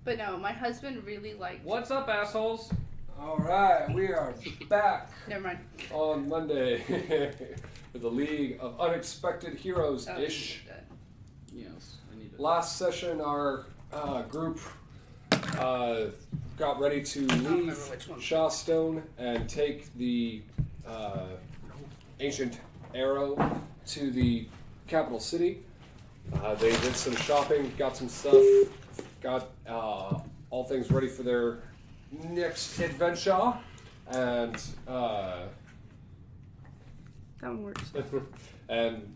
But no, my husband really liked... What's up, assholes? Alright, we are back Never mind. on Monday with the League of Unexpected Heroes-ish. Yes, I need to... Last session, our group got ready to leave Shawstone and take the ancient arrow to the capital city. They did some shopping, got some stuff, got all things ready for their next adventure, and That one works. and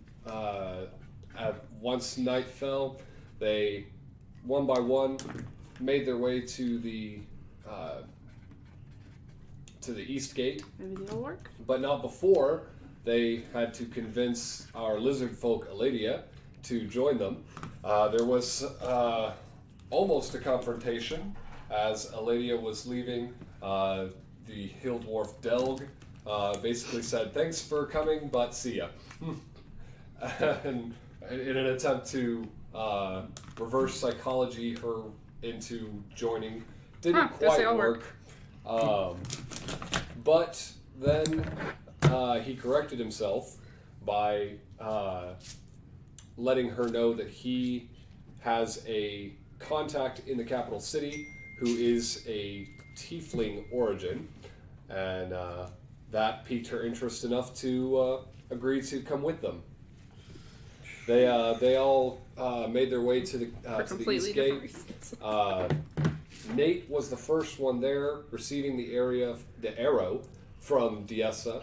once night fell, they one by one made their way to the east gate. Maybe they'll work. But not before they had to convince our lizard folk Eladia to join them. There was almost a confrontation as Eladia was leaving. The hill dwarf Delg basically said, "Thanks for coming, but see ya." And in an attempt to reverse psychology her into joining, didn't quite work. But then he corrected himself by letting her know that he has a contact in the capital city who is a tiefling origin, and that piqued her interest enough to agree to come with them. They all made their way to the east gate. Nate was the first one there, receiving the arrow from Diessa.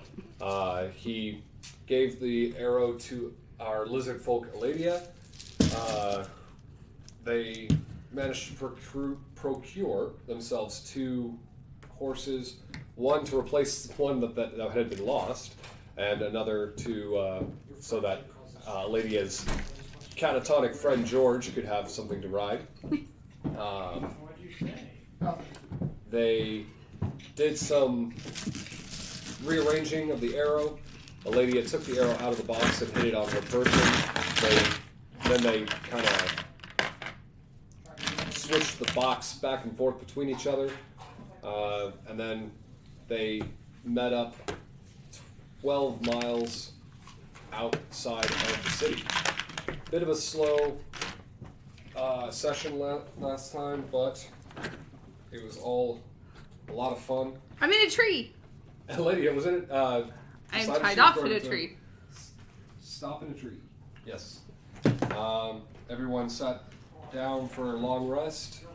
He gave the arrow to our lizard folk Eladia. They managed to procure themselves 2 horses, one to replace one that had been lost, and another to so that Eladia's catatonic friend George could have something to ride. They did some rearranging of the arrow. Eladia took the arrow out of the box and hit it on her person. Then they kind of switched the box back and forth between each other, and then they met up 12 miles outside of the city. Bit of a slow session last time, but it was all a lot of fun. I'm in a tree. Eladia, was it? I'm tied off in a tree. Stop in a tree. Yes. Everyone sat down for a long rest,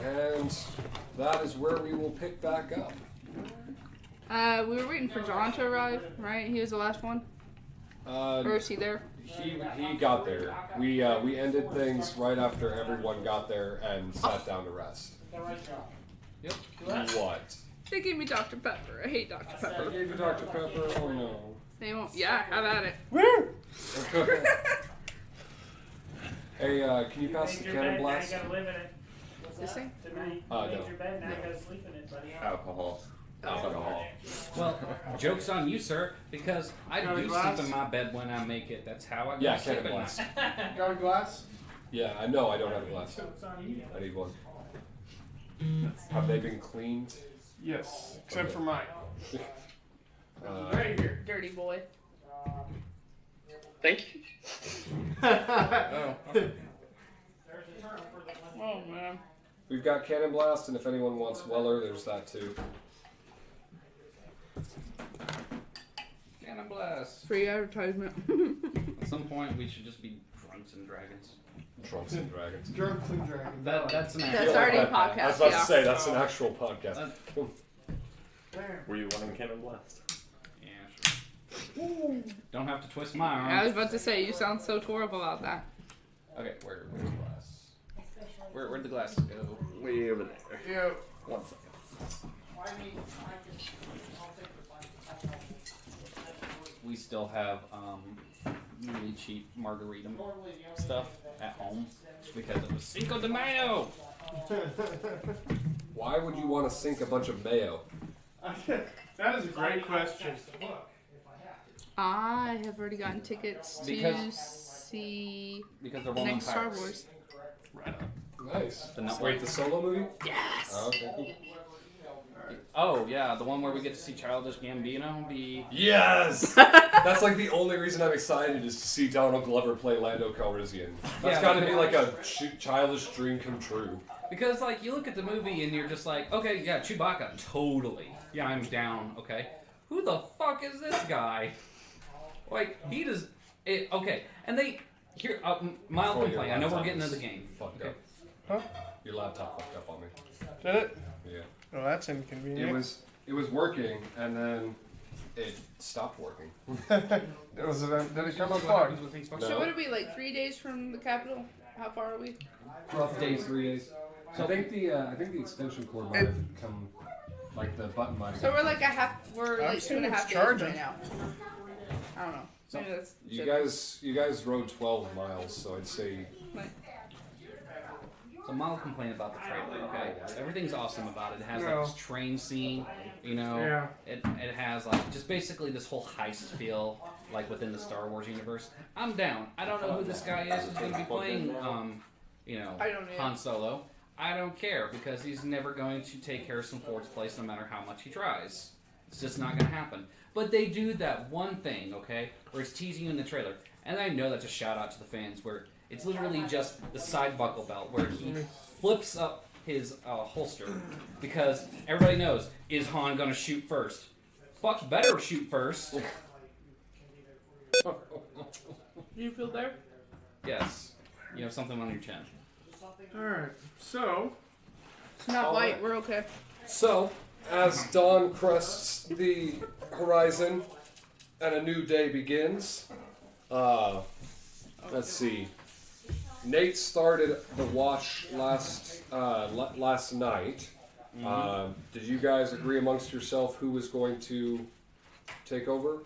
and that is where we will pick back up. We were waiting for John to arrive, right? He was the last one. Or is he there? He got there. We ended things right after everyone got there and sat down to rest. Yep. What? They gave me Dr. Pepper. I hate Dr. Pepper. They gave you Dr. Pepper? Oh no. They won't. Yeah, have at it. Woo! Hey, can you pass the cannon blast? This thing? No. Alcohol. Well, joke's on you, sir, because I do sleep in my bed when I make it. That's how I go to sleep cannon at blast. night. Got a glass? Yeah, I know I don't have a glass. I need one. Have they been cleaned? Yes, except for mine. Dirty boy. Thank you. Oh, man. We've got cannon blast, and if anyone wants Weller, there's that too. Cannon blast. Free advertisement. At some point, we should just be drunks and dragons. Drunks and Dragons. Drunk Clean Dragon. That's an That's actual already a I was podcast, about yeah. to say, that's an actual podcast. Were you wanting cannon blast? Yeah, sure. Don't have to twist my arm. I was about to say, you sound so horrible about that. Okay, where's the glass? Where'd the glass go? Way over there. Yeah. 1 second. We still have really cheap margarita stuff at home because it was Cinco de Mayo. Why would you want to sink a bunch of mayo? That is a great question. I have already gotten tickets to see Because they're the well-known next Star pirates. Wars. Right on. Nice. The Nut Wait, One. the solo movie? Yes. Oh, okay, cool. Oh yeah, the one where we get to see Childish Gambino be. Yes! That's like the only reason I'm excited is to see Donald Glover play Lando Calrissian. That's Yeah, got to because- be like a childish dream come true. Because like you look at the movie and you're just like, okay, yeah, Chewbacca, totally. Yeah, I'm down. Okay, who the fuck is this guy? Like he does. Okay, and they here mild Oh, your complaint. I know we're laptop getting is into the game. Fucked Okay. up. Huh? Your laptop fucked up on me. Did it? Yeah. Oh, that's inconvenient. It was working and then it stopped working. Did it come unplugged? No. So what are we, like 3 days from the capital? How far are we? Rough days, 3 days. So I think the extension cord might have come, like the button might have. So we're like we're I'm like seeing 2.5 it's days charging. right now. I don't know. Maybe that's You guys rode 12 miles, so I'd say. like, So mild complaint about the trailer. Okay, everything's awesome about it. It has No. like this train scene. You know, Yeah. it has like just basically this whole heist feel like within the Star Wars universe. I'm down. I don't know who this guy is who's going to be playing. You know, I don't either. Han Solo. I don't care because he's never going to take Harrison Ford's place no matter how much he tries. It's just not going to happen. But they do that one thing, okay, where it's teasing you in the trailer. And I know that's a shout out to the fans where it's literally just the side buckle belt where he flips up his holster because everybody knows, is Han going to shoot first? Fuck better shoot first. do you feel there? Yes. You have something on your chin. Alright, so. It's not All white. right. We're okay. So, as dawn crests the horizon and a new day begins, let's see. Nate started the watch last night. Did you guys agree amongst yourself who was going to take over?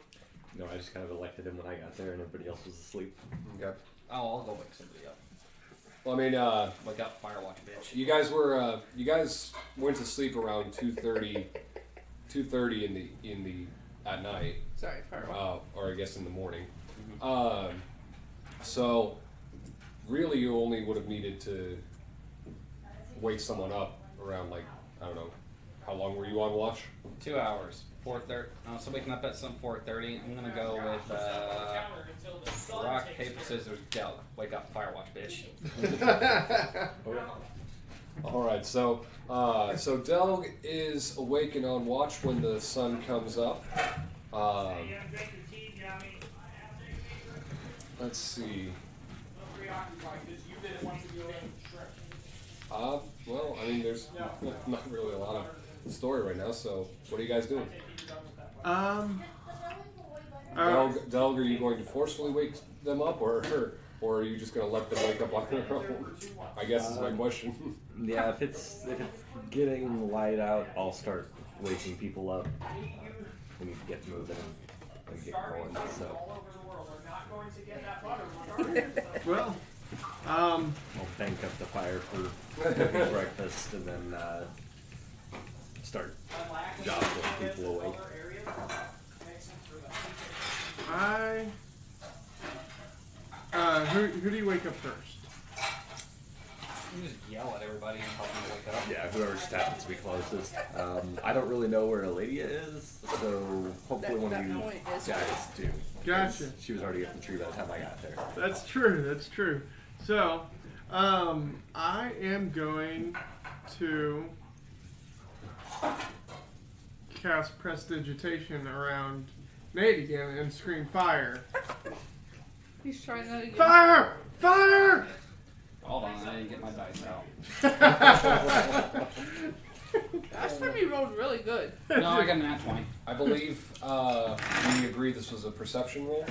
No, I just kind of elected him when I got there and everybody else was asleep. Okay. Oh, I'll go wake somebody up. Well, I mean, Wake up, Firewatch, bitch. you guys went to sleep around 2:30 at night. Sorry, fireball. Or I guess in the morning. So really you only would have needed to wake someone up around like, I don't know, how long were you on watch? 2 hours. 4:30. So waking up at some 4:30. I'm gonna go with rock, paper, scissors, Delg. Wake up, Firewatch, bitch. Alright, so Delg is awake and on watch when the sun comes up. Let's see. Well, I mean, there's not really a lot of story right now, so what are you guys doing? Delg, are you going to forcefully wake them up, or are you just going to let them wake up on their own? I guess is my question. Yeah, if it's getting light out, I'll start waking people up. We need to get moving and get going. So Well, I'll bank up the fire for cooking breakfast and then start jostling people awake. who do you wake up first? You just yell at everybody and help them wake up. Yeah, whoever just happens to be closest. I don't really know where Eladia is, so hopefully one of That you point is- guys do. Gotcha. She was already up the tree by the time I got there. That's true. So, I am going to cast Prestidigitation around Nate again and scream fire. He's trying that again. Fire! Fire! Hold on, I didn't get my dice out. Last time you rolled really good. No, I got an nat 20. I believe we agreed this was a perception roll?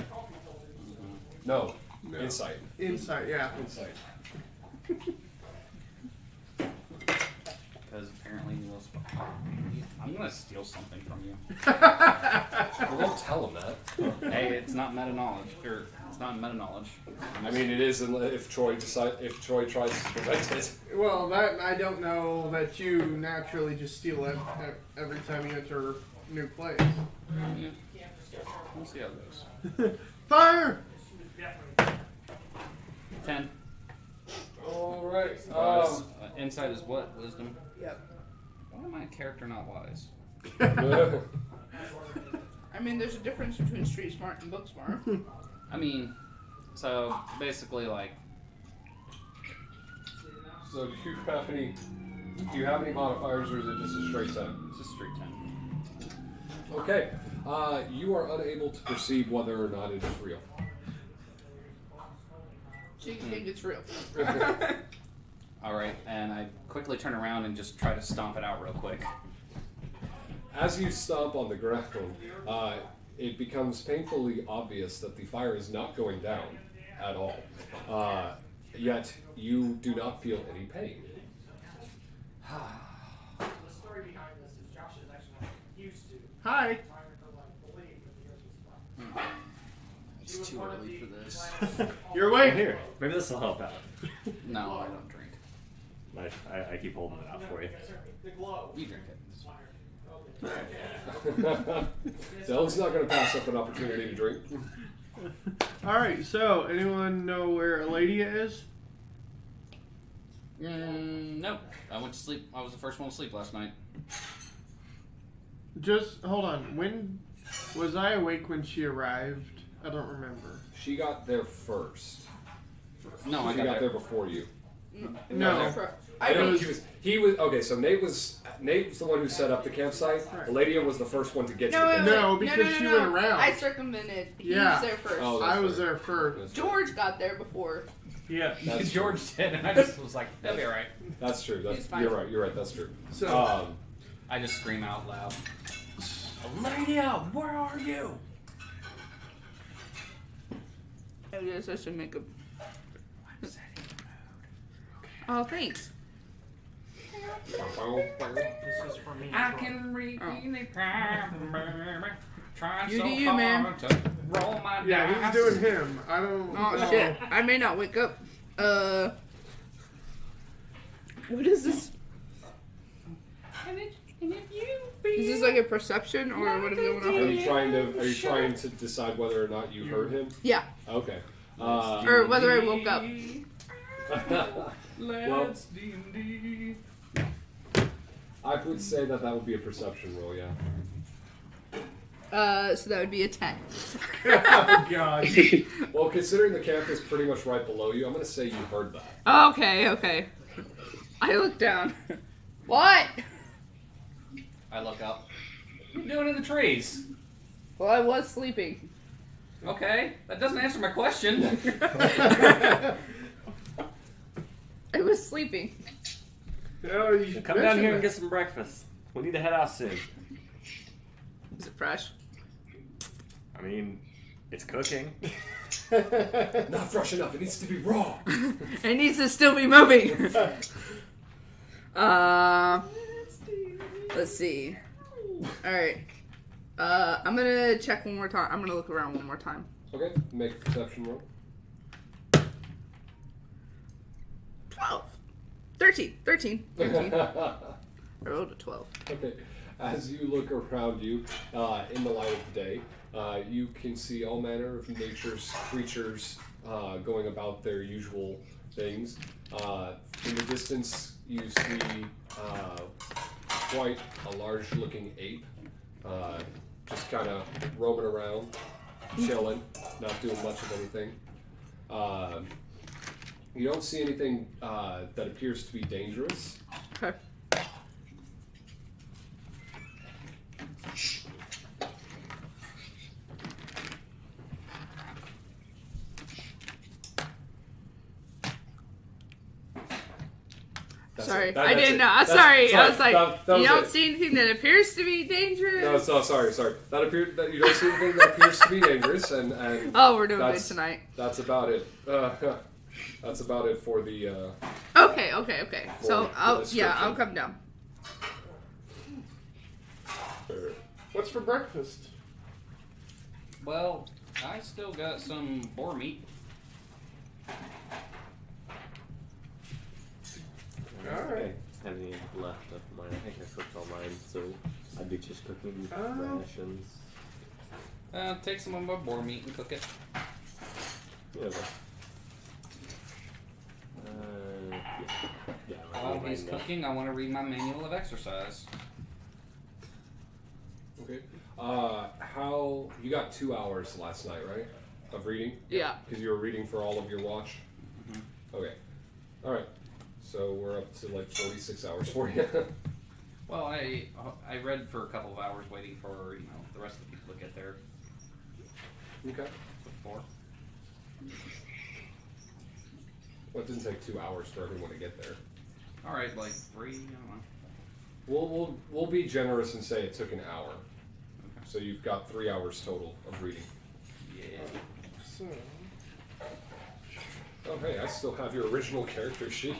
No. No. Insight. Insight, yeah. Insight. Because apparently you will. I'm gonna steal something from you. Well, don't tell him that. Hey, it's not meta knowledge. Or it's not meta knowledge. I mean, it is if Troy tries to prevent it. Well, that I don't know that you naturally just steal it every time you enter a new place. Yeah. We'll see how it goes. Fire! 10. All right. Insight is what? Wisdom? Yep. Why am I a character not wise? I mean, there's a difference between street smart and book smart. I mean, so basically, like. So do you have any modifiers, or is it just a straight 10? It's a straight 10. Okay. You are unable to perceive whether or not it is real. So you think it's real. Alright, and I quickly turn around and just try to stomp it out real quick. As you stomp on the ground, it becomes painfully obvious that the fire is not going down at all. Yet you do not feel any pain. Hi. It's too early for this. You're awake. Here, maybe this will help out. No, I don't drink. I keep holding it out for you. You drink it. Dylan's not going to pass up an opportunity to drink. Alright, so anyone know where Eladia is? Nope. I went to sleep. I was the first one to sleep last night. Just hold on. When was I awake when she arrived? I don't remember. She got there first. No, She got there before you. No. I know he was okay. So Nate was the one who set up the campsite. Right. Eladia was the first one to get to the No, campsite. No, because she went around. I circumvented. He Yeah. was there first. Oh, I was there first. George got there before. Yeah. That's George did, and I just was like, that'll be alright. That's true. He's fine. You're right. You're right. That's true. So I just scream out loud. Eladia, where are you? I guess I should make a. Oh, thanks. this is for me. I can read any crime. Trying You so do you, hard man. to roll my Yeah, dice. he's doing him. I don't Oh know. shit! I may not wake up. What is this? Is this like a perception or what is going Are on? you trying to decide whether or not you heard him? Yeah, Okay. or whether I woke up. Well, I would say that would be a perception roll. Yeah. So that would be a 10. Oh god. Well, considering the camp is pretty much right below you, I'm going to say you heard that. Okay. I look down. What? I look up. What are you doing in the trees? Well, I was sleeping. Okay, that doesn't answer my question. I was sleeping. Oh, you should Come down mention here and that. get some breakfast. We need to head out soon. Is it fresh? I mean, it's cooking. Not fresh enough. It needs to be raw. It needs to still be moving. Let's see. Alright. I'm gonna check one more time. I'm gonna look around one more time. Okay. Make a perception roll. 12. 13. I rolled a 12. Okay. As you look around you in the light of the day, you can see all manner of nature's creatures going about their usual things. In the distance, you see quite a large-looking ape, just kind of roaming around, chilling, not doing much of anything. You don't see anything that appears to be dangerous. Okay. Sorry, I didn't know. I'm sorry. I was like, that you was don't it. see anything that appears to be dangerous. No, sorry. That you don't see anything that appears to be dangerous, and Oh, we're doing good that's- tonight. that's about it. That's about it for the. Okay. So, For I'll description. come down. What's for breakfast? Well, I still got some boar meat. Alright. Have any left of mine? I think I cooked all mine, so I'd be just cooking Oh. rations. Take some of my boar meat and cook it. Yeah. Yeah. While he's cooking, I want to read my manual of exercise. Okay. How you got 2 hours last night, right? Of reading? Yeah. Because you were reading for all of your watch? Okay. Alright. So we're up to like 46 hours for you. Well, I read for a couple of hours waiting for, the rest of the people to get there Okay. before. Well, it didn't take 2 hours for everyone to get there. Alright, like 3, I don't know. We'll be generous and say it took an hour. So you've got 3 hours total of reading. Yeah. So, Oh hey, I still have your original character sheet.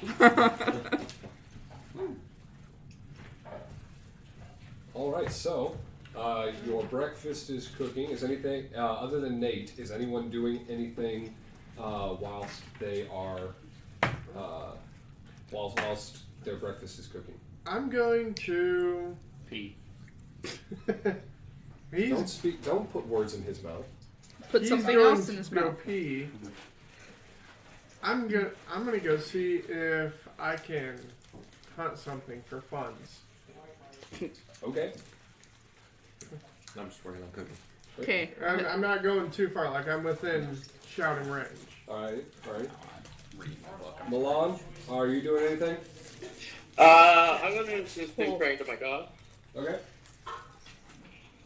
Alright, so your breakfast is cooking. Is anything other than Nate, is anyone doing anything whilst they are whilst their breakfast is cooking? I'm going to. Pete. Don't put words in his mouth. Put He's something going else in his to go mouth. pee. I'm gonna go see if I can hunt something for funds. Okay. I'm just working on cooking. Okay. I'm not going too far. Like I'm within shouting range. Alright. Reading my book. Milan, are you doing anything? I'm gonna just big praying to my god. Okay.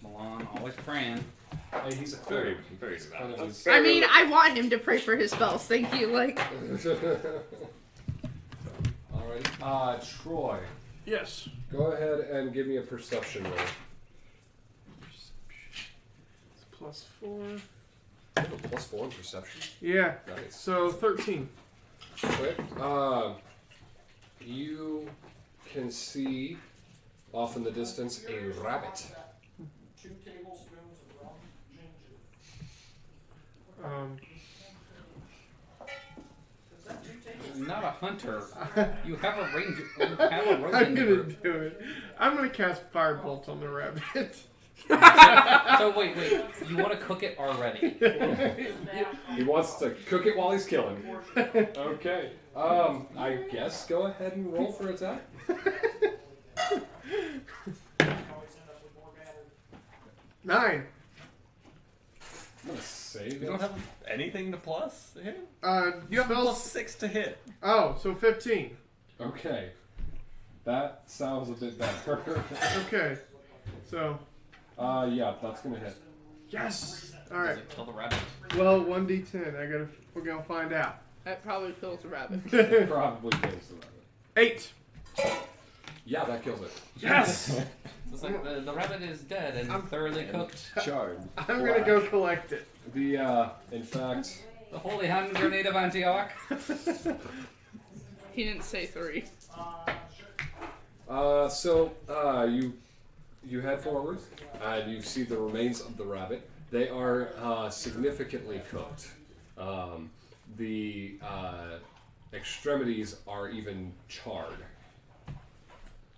Milan, always praying. Hey, he's a Very, cleric. very Kind good. of his- I mean, I want him to pray for his spells. Thank you. Like, Alright. Troy, Yes. go ahead and give me a perception roll. It's +4. You have a +4 in perception. Yeah. Nice. So 13. Okay. You can see off in the distance a rabbit. You're not a hunter. You have a ranger. You have a rogue I'm in your gonna group. do it. I'm gonna cast Firebolt on the rabbit. So wait. You want to cook it already? He wants to cook it while he's killing. Okay. I guess go ahead and roll for attack. 9. I'm gonna save You don't have anything to plus hit? You have +6 to hit. Oh, so 15. Okay. That sounds a bit better. Okay. So, Yeah, that's gonna hit. yes. All Does right. it kill the rabbit? Well, 1d10. We're gonna find out. that probably kills the rabbit. It probably kills the rabbit. 8. Yeah, that kills it. Yes. It's like the rabbit is dead and thoroughly cooked. Charred. I'm gonna go collect it. In fact, The holy hand grenade of Antioch. He didn't say 3. you head forward and you see the remains of the rabbit. They are significantly cooked. The extremities are even charred.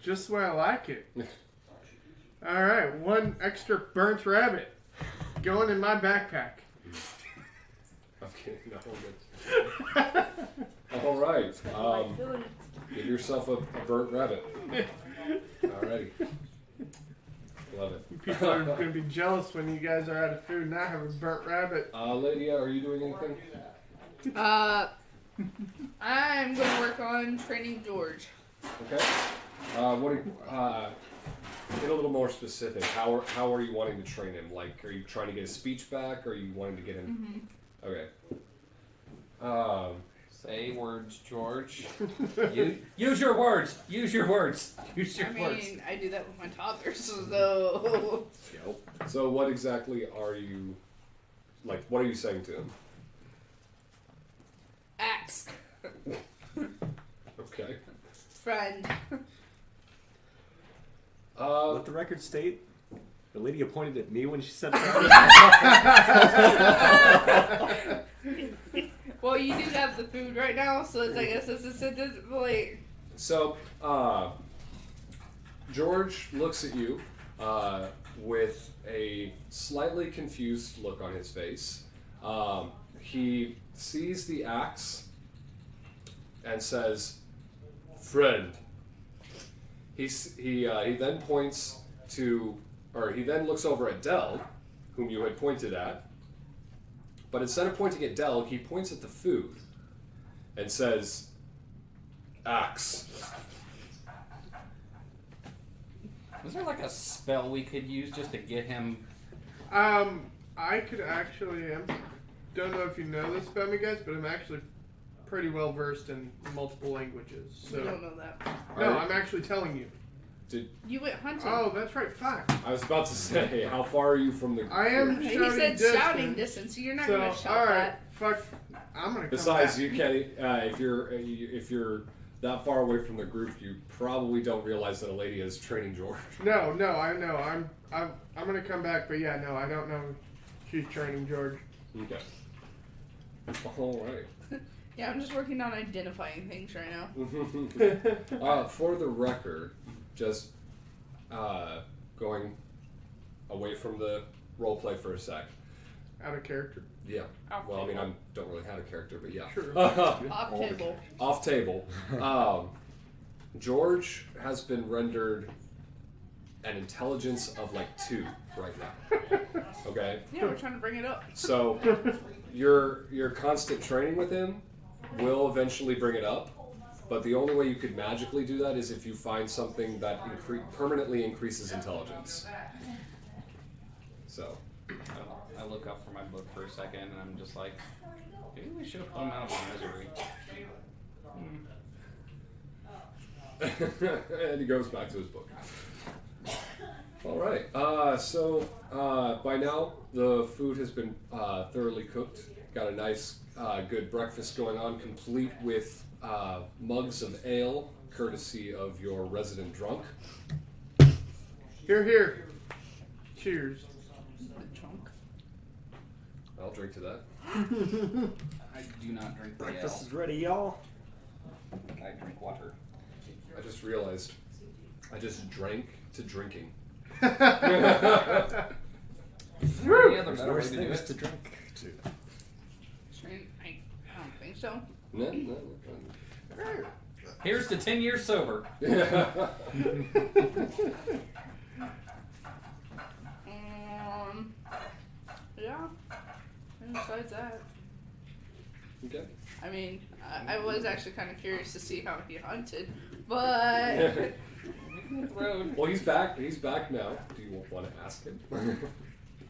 Just the way I like it. All right, 1 extra burnt rabbit going in my backpack. I'm kidding. All right. Give yourself a burnt rabbit. Alrighty. Love it. People are gonna be jealous when you guys are out of food and I have a burnt rabbit. Lydia, are you doing anything? I'm going to work on training George. Okay. Get a little more specific. How are you wanting to train him? Like, are you trying to get his speech back, or are you wanting to get him? Okay. Say words, George. Use your words. Use your words. Use your I words. mean, I do that with my toddlers, so. So what exactly are you, like, what are you saying to him? Axe. Okay. Friend. Let the record state, the lady pointed at me when she said that. Well, you do have the food right now, so I guess it's a sentence. Like, So, George looks at you with a slightly confused look on his face. He sees the axe and says, friend. He then points to, or he then looks over at Dell, whom you had pointed at. But instead of pointing at Dell, he points at the food and says, "Axe." Was there like a spell we could use just to get him? I could actually. Don't know if you know this about me, guys, but I'm actually pretty well versed in multiple languages. So You don't know that. no, I'm actually telling you. You went hunting. Oh, that's right. Fuck. I was about to say, how far are you from the? I am He shouting said distance. shouting distance, so you're not So going to shout all right, that. fuck. I'm gonna. Besides, come you can't. If you're that far away from the group, you probably don't realize that a lady is training George. No, I know. I'm gonna come back, but yeah, no, I don't know. She's training George. Okay. All right. Yeah, I'm just working on identifying things right now. For the record, just going away from the role play for a sec. Out of character. Yeah. Off Well, I mean, I table. don't really have a character, but yeah. Sure. Off table. Off table. George has been rendered an intelligence of like 2 right now. Okay. Yeah, we're trying to bring it up. So your constant training with him will eventually bring it up, but the only way you could magically do that is if you find something that permanently increases intelligence. So. I look up from my book for a second, and I'm just like, maybe we should have put him out of misery. And he goes back to his book. All right. So by now the food has been thoroughly cooked. Got a nice, good breakfast going on, complete with mugs of ale, courtesy of your resident drunk. Here, here. Cheers. The trunk. I'll drink to that. I do not drink the Breakfast ale. is ready, y'all. I drink water. I just realized I just drank to drinking. Any other There's better way worse to do things it? to drink to. I don't think so. No. Here's to 10 years sober. Yeah. And besides that, Okay. I mean, I was actually kind of curious to see how he hunted, but Road. Well, he's back. He's back now. Do you want to ask him?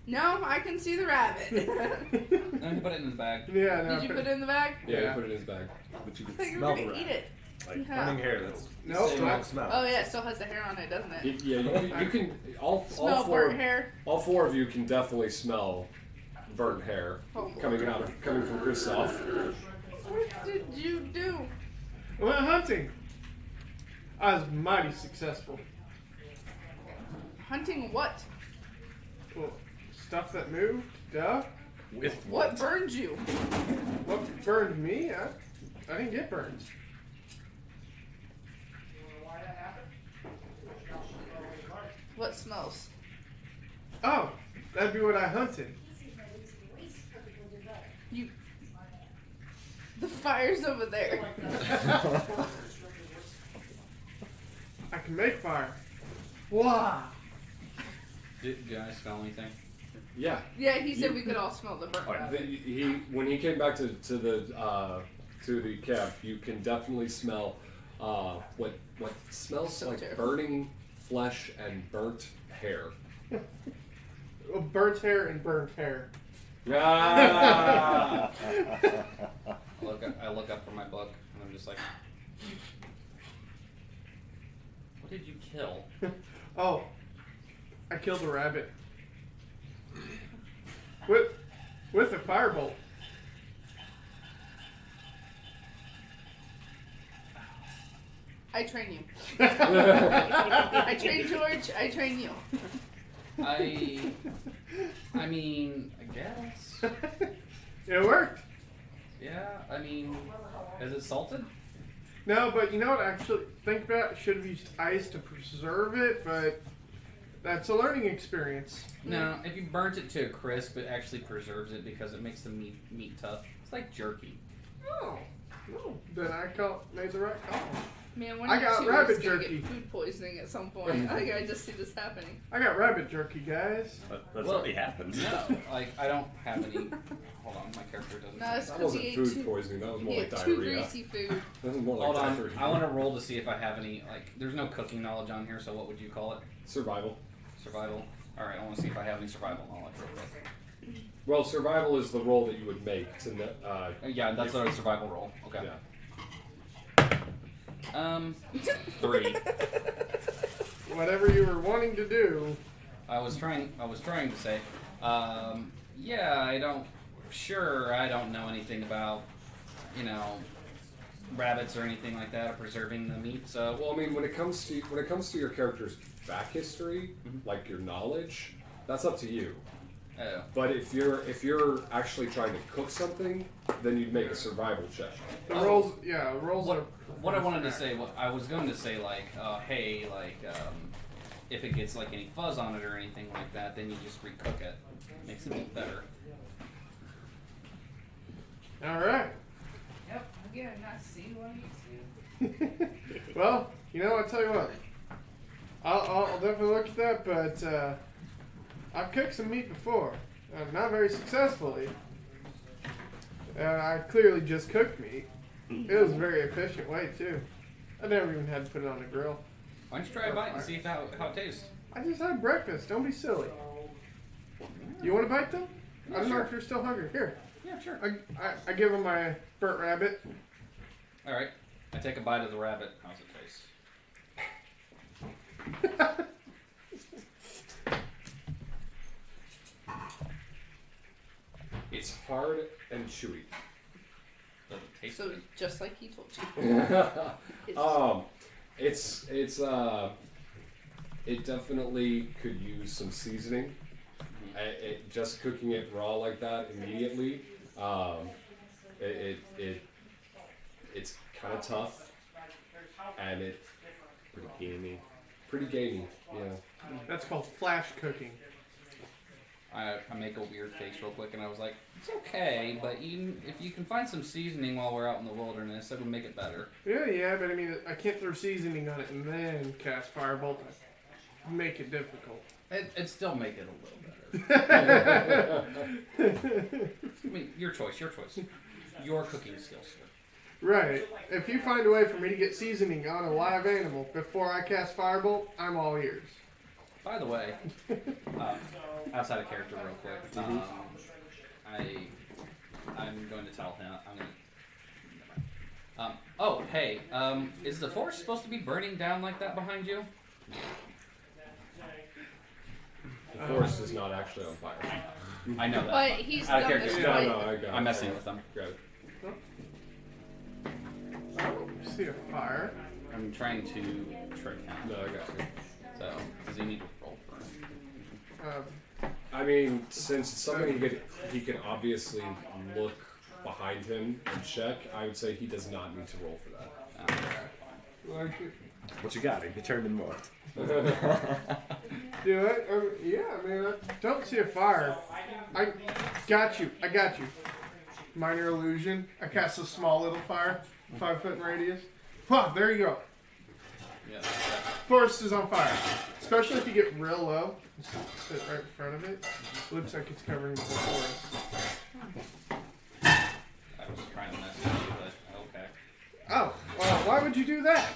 no, I can see the rabbit. No, he put it in his bag. Yeah, no. Did you put it in the bag? Yeah, Yeah. he put it in his bag. But you I can thought you were smell gonna the eat rat. it. Like Yeah. running hair, that's Nope. strong smell. Oh yeah, it still has the hair on it, doesn't it? Yeah, you can. All Smell four. burnt hair. All 4 of you can definitely smell burnt hair Oh, coming from Christoph. What did you do? I went hunting. I was mighty successful. Hunting what? Well, stuff that moved, duh. With What burned you? What burned me? I didn't get burned. What smells? Oh, that'd be what I hunted. You. The fire's over there. I can make fire. Wow. Did I smell anything? Yeah. Yeah, he said we could all smell the burnt rabbit. When he came back to the camp, you can definitely smell what smells So like terrible. burning flesh and burnt hair. Well, burnt hair and burnt hair. Ah! I look up from my book, and I'm just like, what did you kill? Oh, I killed a rabbit. With a firebolt. I train you. I train George. I train you. I mean, I guess. It worked. Yeah, I mean, is it salted? No, but you know what? Actually, think about it. Should have used ice to preserve it, but that's a learning experience. No, if you burnt it to a crisp, it actually preserves it because it makes the meat tough. It's like jerky. Oh, then I made the right call. Man, one I of you got two rabbit is gonna jerky. get food poisoning at some point. I just see this happening. I got rabbit jerky, guys. That's Well, already happened. No, like I don't have any. Hold on, my character doesn't. No, it's That because he wasn't ate food two. poisoning. That was He more like ate two diarrhea. greasy food. That was more like Hold on, diarrhea. I want to roll to see if I have any. Like, there's no cooking knowledge on here, so what would you call it? Survival. Survival. All right, I want to see if I have any survival knowledge real quick. Well, survival is the roll that you would make to. Yeah, that's a survival roll. Okay. Yeah. 3. Whatever you were wanting to do. I was trying to say, yeah, I don't know anything about, rabbits or anything like that, or preserving the meat. So, Well, I mean, when it comes to your character's back history, like your knowledge, that's up to you. oh, But if you're actually trying to cook something, then you'd make a survival check. The Oh. rolls, rolls are. what I wanted to say, what I was going to say, like, hey, like, if it gets like any fuzz on it or anything like that, then you just recook it. Makes it look better. All right. Yep, again, I see what you see. Well, I'll tell you what. I'll definitely look at that, but I've cooked some meat before. Not very successfully. I clearly just cooked meat. It was a very efficient way, too. I never even had to put it on the grill. Why don't you try a bite and see how it tastes? I just had breakfast. Don't be silly. You want to bite them? I don't know sure. if you're still hungry. Here. Yeah, sure. I give him my burnt rabbit. All right, I take a bite of the rabbit. How's it taste? It's hard and chewy. Does it taste So, good? just like he told you. It definitely could use some seasoning. Just cooking it raw like that immediately, it's kind of tough, and it's pretty gamey. Yeah. That's called flash cooking. I make a weird face real quick, and I was like, it's okay, but if you can find some seasoning while we're out in the wilderness, that would make it better. Yeah, but I mean, I can't throw seasoning on it and then cast firebolt. Make it difficult. It'd still make it a little better. I mean, your choice. Your cooking skills. Right. If you find a way for me to get seasoning on a live animal before I cast firebolt, I'm all ears. By the way, outside of character real quick, I'm going to tell him, oh, hey, is the forest supposed to be burning down like that behind you? The forest is not actually on fire. I know that. But he's Out of done this character. No, right. no, I got it. I'm messing with them. Got it. I don't see a fire. I'm trying to trick him. No, I got you. So, does he need to roll for it? I mean, since it's something he can obviously look behind him and check, I would say he does not need to roll for that. What you got? It turned in more. Do it? Yeah, I mean, I don't see a fire. I got you. Minor illusion. I cast a small little fire, 5 foot in radius. Wow, there you go. Yeah. Forest is on fire. Especially if you get real low. Just sit right in front of it. Looks like it's covering the whole forest. I was trying to mess with you, but okay. Oh, well, why would you do that?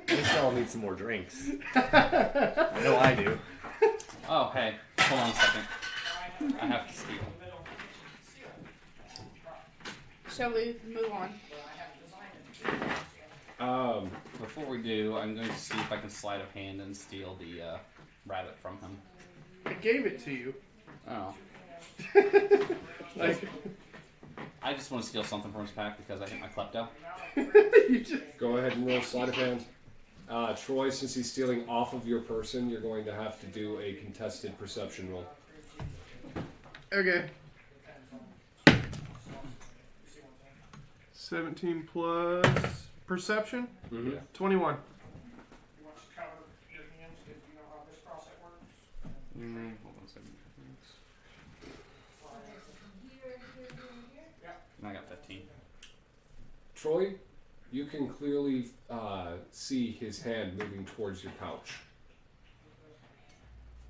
We all need some more drinks. I know I do. Oh, hey, hold on a second. I have to steal. Shall we move on? Before we do, I'm going to see if I can sleight of hand and steal the rabbit from him. I gave it to you. Oh. Like, I just want to steal something from his pack because I hit my klepto. you just... Go ahead and roll sleight of hand. Troy, since he's stealing off of your person, you're going to have to do a contested perception roll. Okay. 17 plus perception? Mm-hmm. 21. Hold on a second. I got 15. Troy, you can clearly see his hand moving towards your pouch.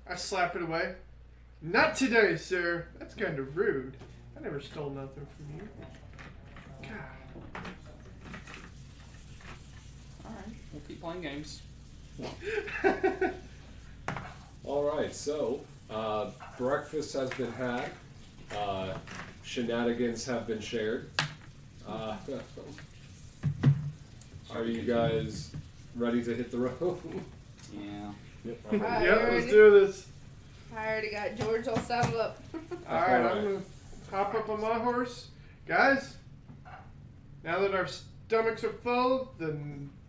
I slap it away. Not today, sir. That's kind of rude. I never stole nothing from you. God. Alright, we'll keep playing games. Alright, so breakfast has been had. Shenanigans have been shared. Are you guys ready to hit the road? Yeah. Yep. Yeah, let's do this. I already got George all saddled up. Alright, I'm going to hop up on my horse. Guys, now that our stomachs are full, the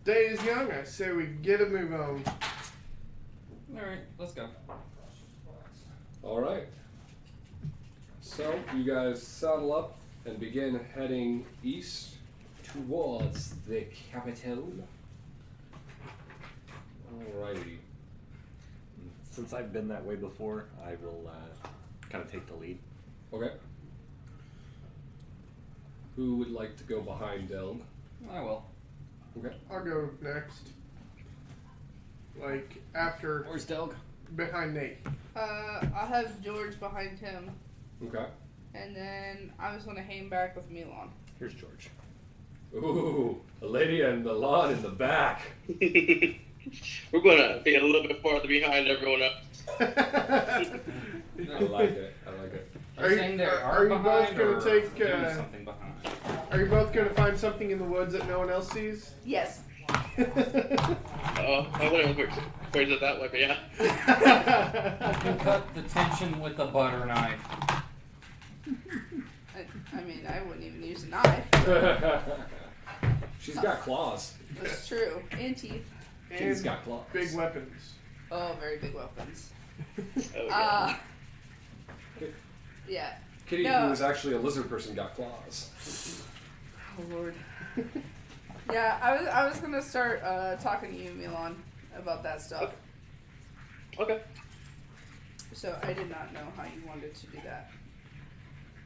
day is young, I say we get a move on. Alright, let's go. Alright. So, you guys saddle up and begin heading east towards the capital. Alrighty. Since I've been that way before, I will kind of take the lead. Okay. Who would like to go behind Delg? I will. Okay. I'll go next. Like, after, Where's Delg? behind Nate. I'll have George behind him, Okay. and then I was gonna hang back with Milan. Here's George. Ooh, a lady and the lawn in the back. We're gonna be a little bit farther behind everyone else. I like it. I like it. Are you- saying there are you both behind, gonna or take, doing something behind? Are you both going to find something in the woods that no one else sees? Yes. Oh, I wouldn't phrase it that way, but yeah. You cut the tension with a butter knife. I mean, I wouldn't even use a knife. She's got claws. That's true. And teeth. She's And got claws. big weapons. Oh, very big weapons. Oh, Yeah. Kitty, No. who is actually a lizard person, got claws. Oh Lord. Yeah, I was gonna start talking to you, Milan, about that stuff. Okay. So I did not know how you wanted to do that.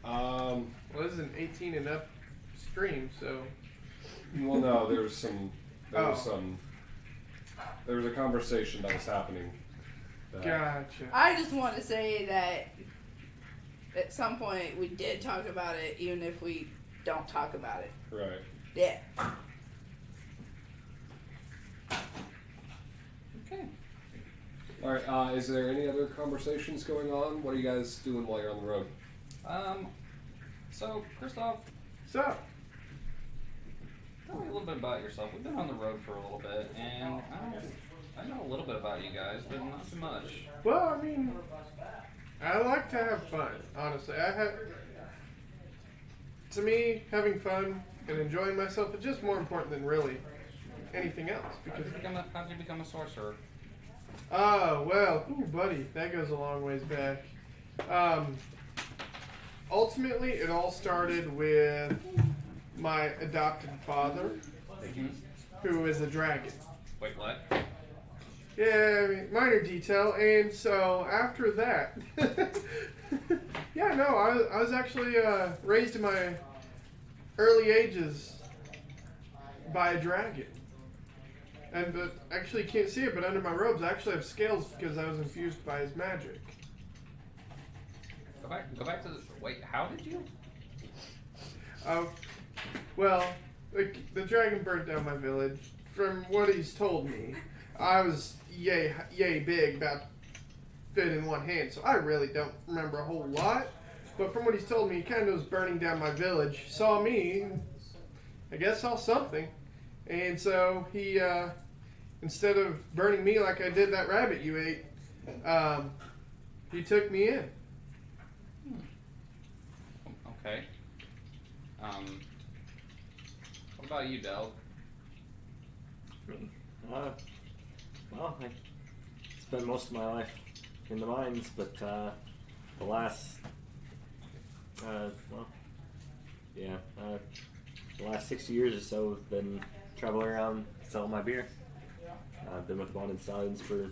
Well, this is an 18 and up stream, so. Well, no, there was Oh. there was a conversation that was happening. that- Gotcha. I just want to say that at some point we did talk about it, even if we don't talk about it. Right. Yeah. Okay. All right. Is there any other conversations going on? What are you guys doing while you're on the road? So, Christoph, So, tell me a little bit about yourself. We've been on the road for a little bit, and I know a little bit about you guys, but not too much. well, I mean, I like to have fun, honestly. To me, having fun and enjoying myself is just more important than really anything else. How Because, did you become a sorcerer? well, ooh, buddy, that goes a long ways back. Ultimately, it all started with my adopted father, who is a dragon. Wait, what? Yeah, I mean, minor detail. And so after that, yeah, no, I was actually raised in my early ages by a dragon. And but actually, you can't see it, but under my robes, I actually have scales because I was infused by his magic. Go back to the. Wait, how did you? Well, the dragon burnt down my village. From what he's told me, I was yay big, about fit in one hand, so I really don't remember a whole lot. But from what he's told me, he kind of was burning down my village, saw me, I guess saw something. And so he, instead of burning me like I did that rabbit you ate, he took me in. Okay. What about you, Del? Well, I spent most of my life in the mines, but the last, the last 60 years or so have been traveling around selling my beer. I've been with Bond and Stallions for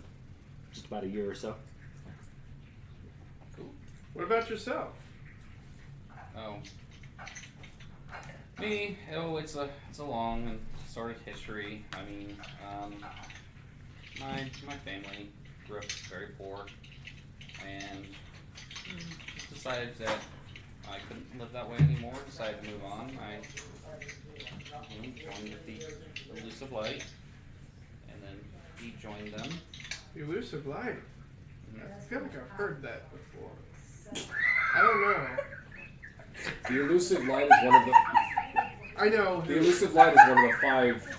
just about a year or so. What about yourself? Oh. Me? Oh, it's a long and sort of history. I mean, my family grew up very poor, and just decided that I couldn't live that way anymore. Decided to move on. I joined the Elusive Light, and then he joined them. Elusive Light. Mhm. I feel like I've heard that before. I don't know. The Elusive Light is one of the. I know. The Elusive Light is one of the 5.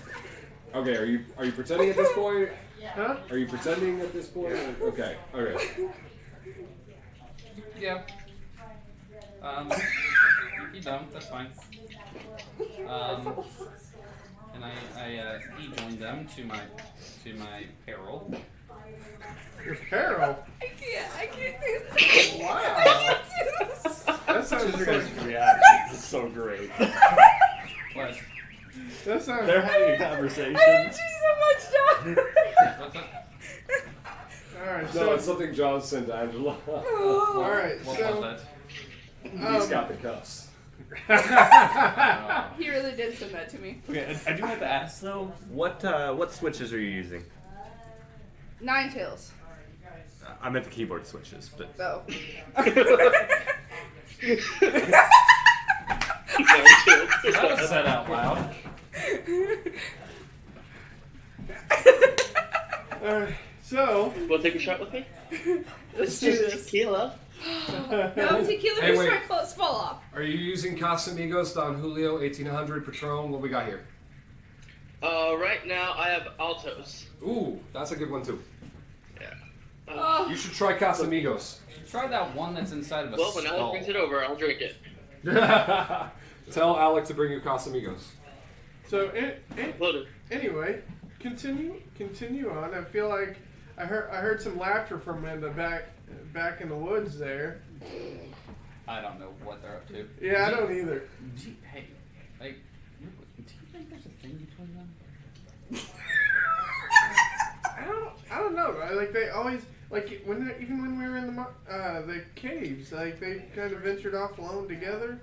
Okay, are you pretending at this point? Huh? Are you pretending at this point? Okay. Okay. Yeah. You don't. That's fine. And he joined them to my peril. Your peril. I can't do this. Wow. That sounds Your like, guys' reactions is so great. What? that sounds. They're having a conversation. so much, John. What's that? All right. No, So. it's something John sent to Angela. All right. What So. was He's got the cuffs. that? He really did send that to me. Okay, I do have to ask though, what switches are you using? 9 tails. I meant the keyboard switches, but Oh. That was said out loud. All right. So. Want to take a shot with me? Let's do this. Tequila. No, tequila Hey, makes wait. my clothes fall off. Are you using Casamigos, Don Julio, 1800, Patron? What we got here? Right now I have Altos. Ooh, that's a good one too. Yeah. Oh. You should try Casamigos. Try that one that's inside of a Well, when Alex skull. brings it over, I'll drink it. Tell Alec to bring you Casamigos. So. Loaded. Anyway, continue on. I feel like I heard some laughter from in the back in the woods there. I don't know what they're up to. Yeah, I don't either. Hey, like, do you think there's a thing between them? I don't know. Like they always like even when we were in the caves, like they kind of ventured off alone together.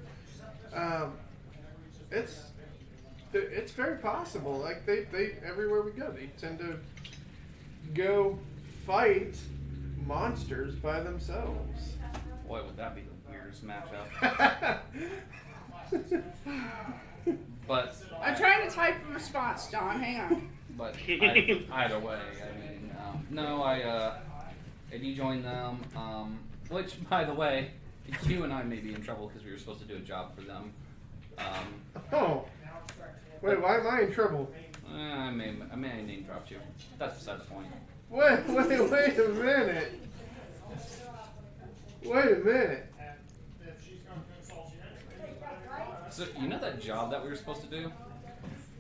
It's very possible. Like they everywhere we go, they tend to go fight monsters by themselves. Boy, would that be the weirdest matchup. But I'm trying to type a response, John. Hang on. But either way, I mean, no, I joined them. Which, by the way, you and I may be in trouble because we were supposed to do a job for them. Oh, wait, why am I in trouble? I may name dropped you. That's beside the point. Wait a minute. Wait a minute. So you know that job that we were supposed to do?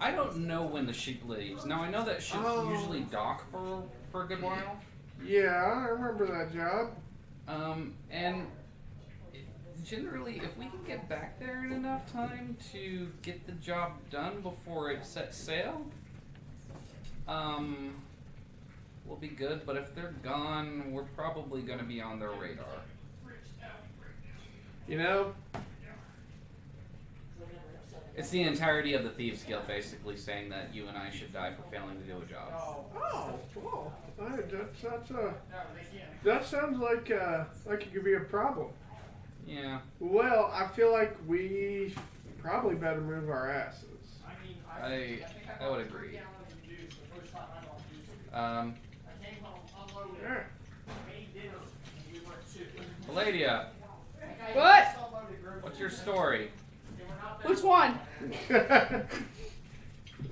I don't know when the ship leaves. Now I know that ships usually dock for a good while. Yeah, I remember that job. And generally, if we can get back there in enough time to get the job done before it sets sail, we'll be good. But if they're gone, we're probably going to be on their radar. You know? It's the entirety of the Thieves Guild basically saying that you and I should die for failing to do a job. Oh, well, that sounds like it could be a problem. Yeah. Well, I feel like we probably better move our asses. I would agree. Yeah. Palladium, What? what's your story? Which one?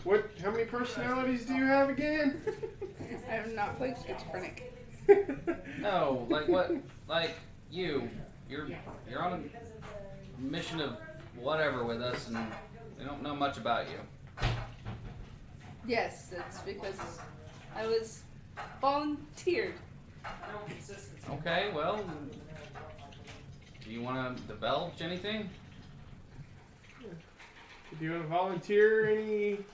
What? How many personalities do you have again? I have not played schizophrenic. No, like what? Like you're on a mission of whatever with us, and we don't know much about you. Yes, it's because I was volunteered. Okay, well, do you want to divulge anything? Do you want to volunteer any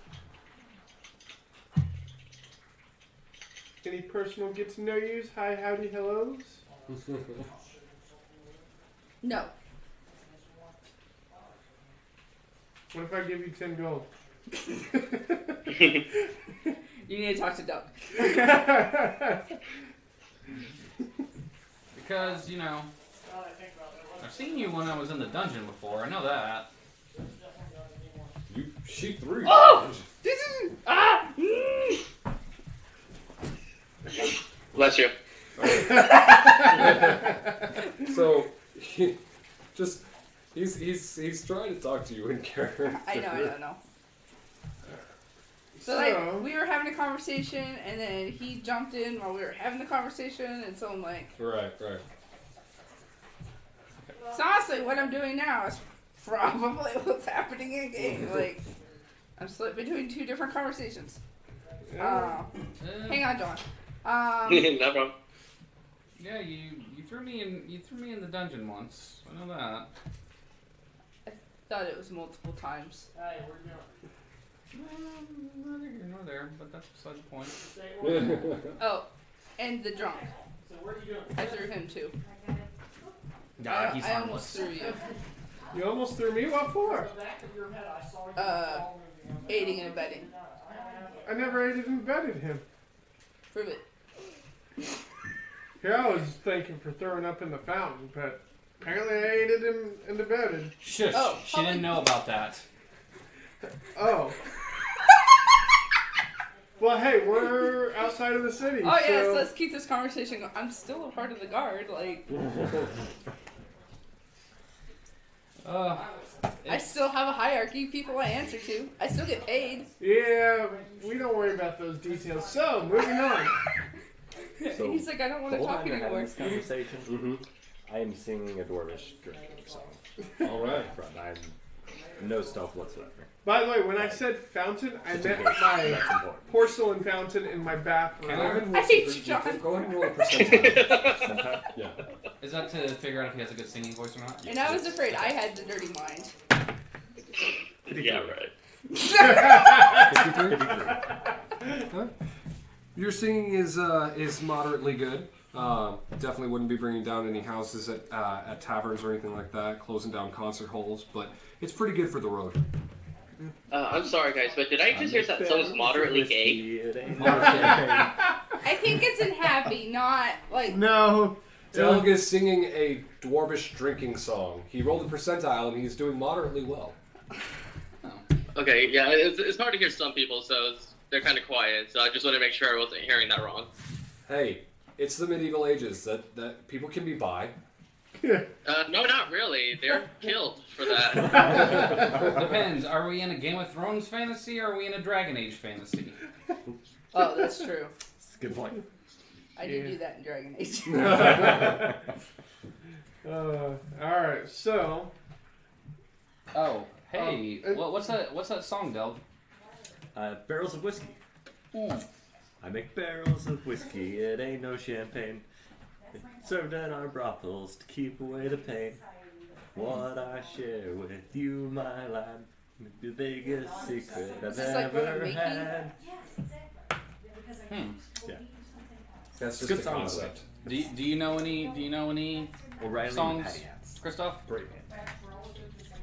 personal get to know yous? Hi, howdy, hellos? No. What if I give you 10 gold? You need to talk to Doug. Because, you know, I've seen you when I was in the dungeon before. I know that. She threw. Oh! This is... Ah! Bless you. So, he's trying to talk to you in character. I know. So, like, we were having a conversation, and then he jumped in while we were having the conversation, and so I'm like... Right. So honestly, what I'm doing now is probably what's happening in game. Like, I'm split between two different conversations. Hang on, John. No problem. Yeah, you threw me in the dungeon once. I know that. I thought it was multiple times. Hey, where you going? Neither here nor there, but that's beside the point. Oh, and the drunk. So where are you going? I threw him too. Nah, he's I almost harmless. threw you. You almost threw me? What for? The back of your head, I saw you Aiding and abetting. I never aided and abetted him. Prove it. Yeah, I was thinking for throwing up in the fountain, but apparently I aided him and abetted. Shush. Oh, she didn't know about that. Oh. Well, hey, we're outside of the city. Oh yes, so... let's keep this conversation going. I'm still a part of the guard. Like, I still have a hierarchy, people I answer to. I still get paid. Yeah, we don't worry about those details. So, moving on. So, He's like, I don't want the to whole talk time you're having anymore. this conversation, Mm-hmm. I am singing a dwarvish drinking song. All right. I'm no stealth whatsoever. By the way, when I said fountain, I Just in meant case, my that's important. porcelain fountain in my bathroom. Can I- I hate you, John. Go ahead and roll a percentile. Sometime. Yeah. Is that to figure out if he has a good singing voice or not? And I was afraid I had the dirty mind. Yeah, right. Your singing is moderately good. Definitely wouldn't be bringing down any houses at taverns or anything like that, closing down concert halls, but it's pretty good for the road. I'm sorry, guys, but did I just hear that someone's moderately gay? I think it's in happy, not like... No. Doug is singing a dwarvish drinking song. He rolled a percentile and he's doing moderately well. Okay, yeah, it's hard to hear some people, so they're kind of quiet. So I just want to make sure I wasn't hearing that wrong. Hey, it's the medieval ages that people can be bi. No, not really. They're killed for that. Depends. Are we in a Game of Thrones fantasy or are we in a Dragon Age fantasy? Oh, that's true. That's a good point. I did do that in Dragon Age. Alright, so... Oh, hey. What's that song, Del? Barrels of whiskey. I make barrels of whiskey, it ain't no champagne. It's served at our brothels to keep away the pain. What I share with you, my lad, the biggest secret I've Is this like what I'm ever making? had. Yeah. That's just Good the song, concept. Do you know any O'Reilly and songs, Patty Hats. Christoph? Brave.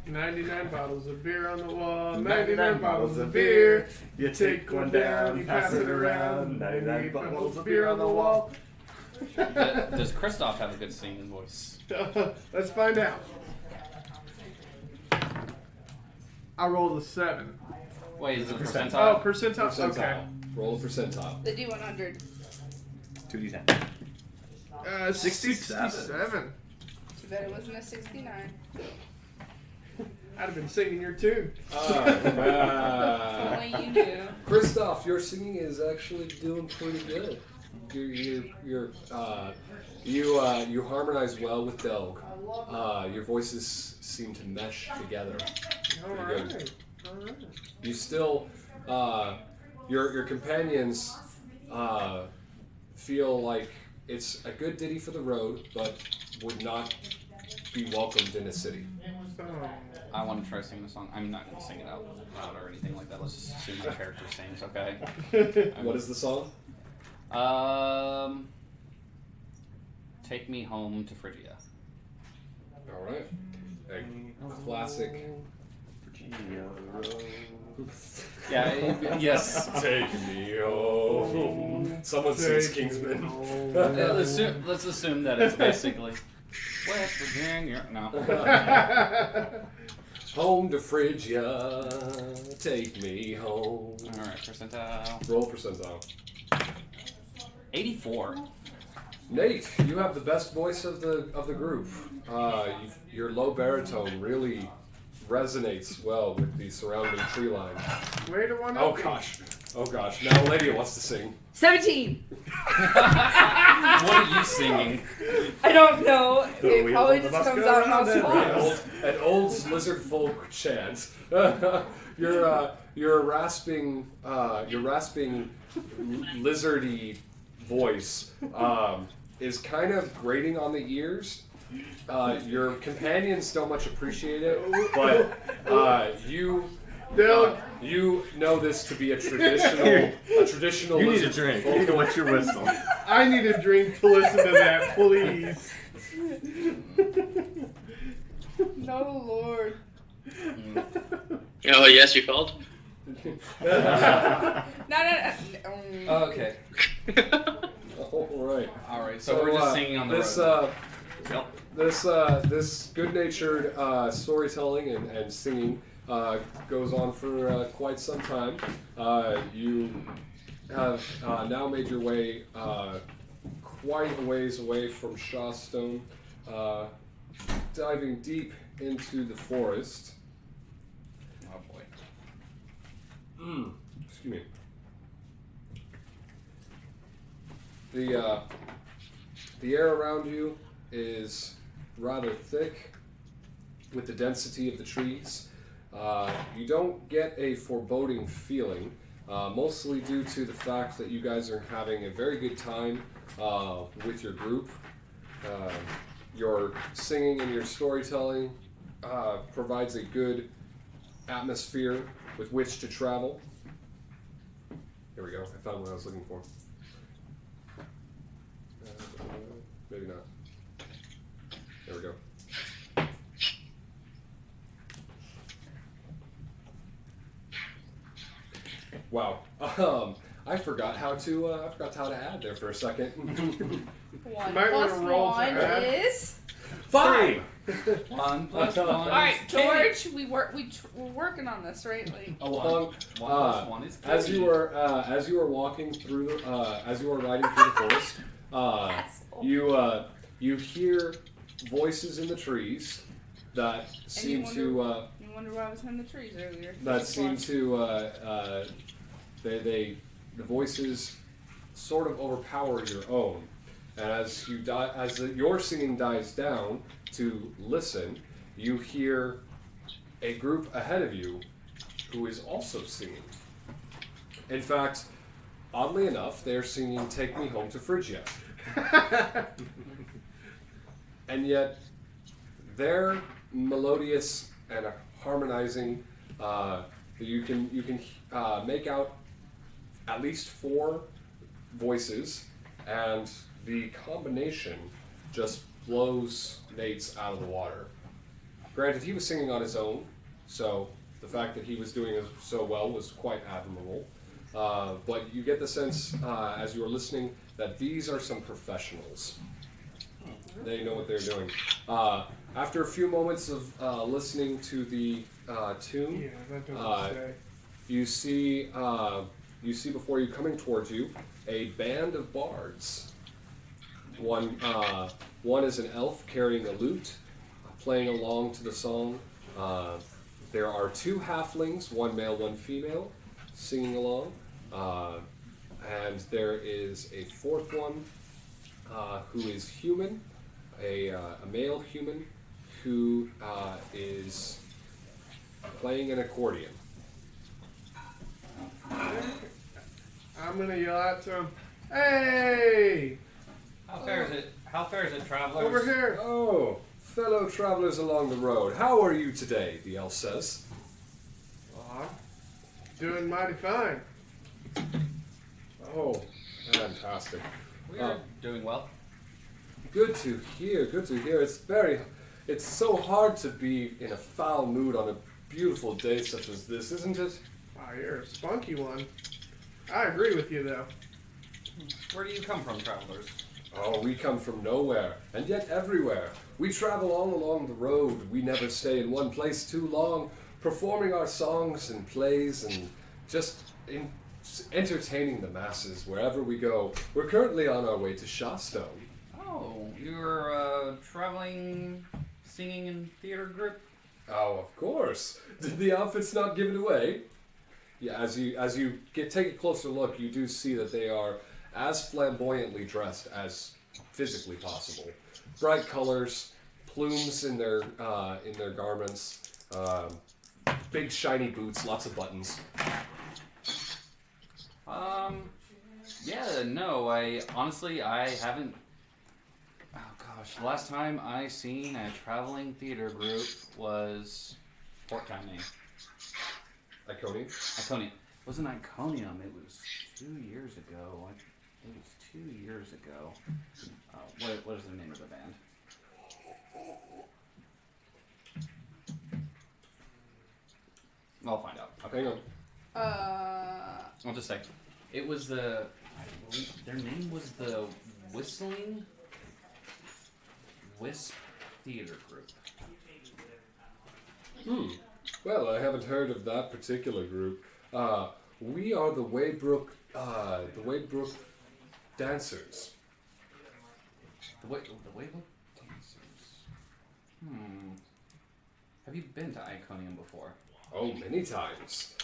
99 bottles of beer on the wall, 99 bottles of beer. You take one down, you pass it around. 99 bottles of beer on the wall. Does Christoph have a good singing voice? Let's find out. I rolled a 7. Wait, is it a Oh, percentile? percentile. Okay. Percentile. Roll a percentile. The D100. 2d10. 67. Too bad it wasn't a 69. I'd have been singing your tune. Only you knew. Christoph, your singing is actually doing pretty good. You harmonize well with Delg. Your voices seem to mesh together. Pretty good. Alright. You still, your companions feel like it's a good ditty for the road, but would not be welcomed in a city. I want to try singing the song. I'm not going to sing it out loud or anything like that. Let's just assume my character sings, okay? What is the song? Take Me Home to Phrygia. All right. A classic. Virginia Road. Yeah. Yes. Take me home. Someone sings Kingsman. Let's assume that it's basically West Virginia. No. Home to Phrygia. Take me home. All right. Percentile. Roll percentile. 84. Nate, you have the best voice of the group. Your low baritone really resonates well with the surrounding tree line. Way to one Oh up. gosh. Now Lydia wants to sing. 17. What are you singing? I don't know. The It wheels probably on the just bus comes go out round how and small. An old lizard folk chant. Your rasping lizardy voice is kind of grating on the ears. Your companions don't much appreciate it, but you know this to be a traditional. You need a lizard drink. folk. You need to wet your whistle. I need a drink to listen to that, please. No, Lord. Oh, yes, you called? No. Okay. All right. So we're just singing on the this, road. Yep. This good-natured storytelling and singing goes on for quite some time. You have now made your way quite a ways away from Shawstone, diving deep into the forest. Oh boy. Excuse me. The air around you is rather thick with the density of the trees. You don't get a foreboding feeling, mostly due to the fact that you guys are having a very good time with your group. Your singing and your storytelling provides a good atmosphere with which to travel. Here we go. I found what I was looking for. Maybe not. There we go. Wow. I forgot how to add there for a second. 1 Might wanna plus roll to 1 add. is. 5. 1 plus 1. All right, George. We're working on this, right? Like. Oh, 1 plus 1 is As you good. were walking through the as you were riding through the forest, you hear voices in the trees that seem to You wonder why I was in the trees earlier. that seem to the voices sort of overpower your own, and as your singing dies down to listen, you hear a group ahead of you who is also singing. In fact, oddly enough, they're singing "Take Me Home to Phrygia," and yet they're melodious and harmonizing. You can make out at least 4 voices, and the combination just blows Nate's out of the water. Granted, he was singing on his own, so the fact that he was doing it so well was quite admirable. But you get the sense, as you are listening, that these are some professionals. They know what they're doing. After a few moments of listening to the tune, Yeah, that doesn't say. you see before you, coming towards you, a band of bards. One is an elf carrying a lute, playing along to the song. There are 2 halflings, one male, one female, singing along. And there is a 4th one who is human, a male human, who is playing an accordion. I'm gonna yell out to him, "Hey! How fair is it, travelers? Over here!" Oh, fellow travelers along the road, how are you today? The elf says. "Aw, doing mighty fine." Oh, fantastic. We are doing well. Good to hear. Good to hear. It's It's so hard to be in a foul mood on a beautiful day such as this, isn't it? Oh, you're a spunky one. I agree with you, though. Where do you come from, travelers? Oh, we come from nowhere, and yet everywhere. We travel all along the road. We never stay in one place too long, performing our songs and plays and just entertaining the masses wherever we go. We're currently on our way to Shawstone. Oh, you're a traveling singing and theater group? Oh, of course. Did the outfits not give it away? Yeah, as you take a closer look, you do see that they are as flamboyantly dressed as physically possible. Bright colors, plumes in their garments, big shiny boots, lots of buttons. Yeah, no, I haven't. Oh gosh, the last time I seen a traveling theater group was Fort County. Iconium? Iconium. It wasn't Iconium, it was 2 years ago. It was 2 years ago. What is the name of the band? I'll find out. Okay. Hang on. I'll just say, it was I believe their name was the Whistling Wisp Theater Group. Well, I haven't heard of that particular group. We are the Waybrook Dancers. The Waybrook Dancers. Have you been to Iconium before? Oh, many times.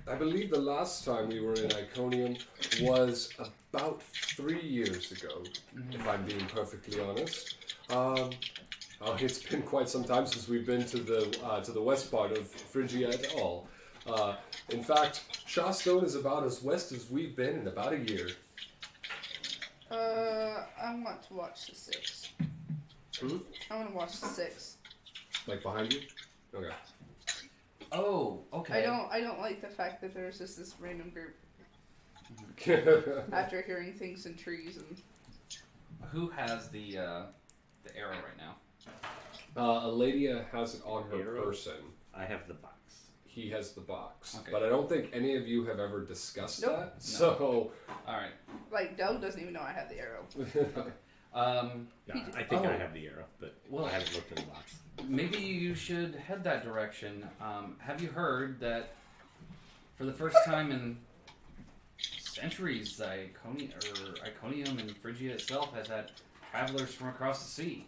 I believe the last time we were in Iconium was about 3 years ago, if I'm being perfectly honest. It's been quite some time since we've been to the west part of Phrygia at all. In fact, Shawstone is about as west as we've been in about a year. I want to watch the 6. I want to watch the 6. Like behind you? Okay. Oh, okay. I don't like the fact that there's just this random group after hearing things in trees and. Who has the arrow right now? Aledia has it on her person. I have the box. He has the box. Okay. But I don't think any of you have ever discussed Nope. that. So, Alright. Like, Doug doesn't even know I have the arrow. Yeah, I think I have the arrow, but Well- I haven't looked in the box. Maybe you should head that direction. Have you heard that for the first time in centuries, Iconium and Phrygia itself has had travelers from across the sea?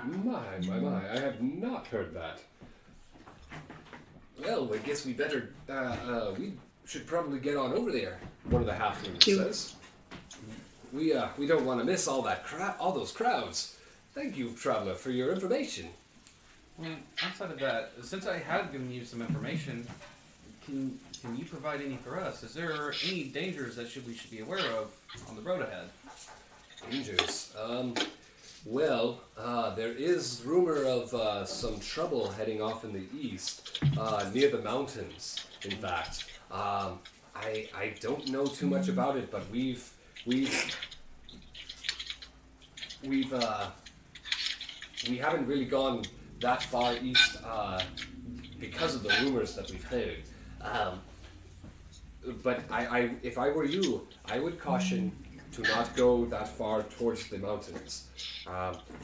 my, I have not heard that. Well, I guess we better, we should probably get on over there, one of the halflings says. We don't want to miss all those crowds. Thank you, traveler, for your information. Well, outside of that, since I have given you some information, can you provide any for us? Is there any dangers that we should be aware of on the road ahead? Dangers. Well, there is rumor of some trouble heading off in the east, near the mountains. In fact, I don't know too much about it, but we haven't really gone that far east because of the rumors that we've heard. But if I were you, I would caution to not go that far towards the mountains.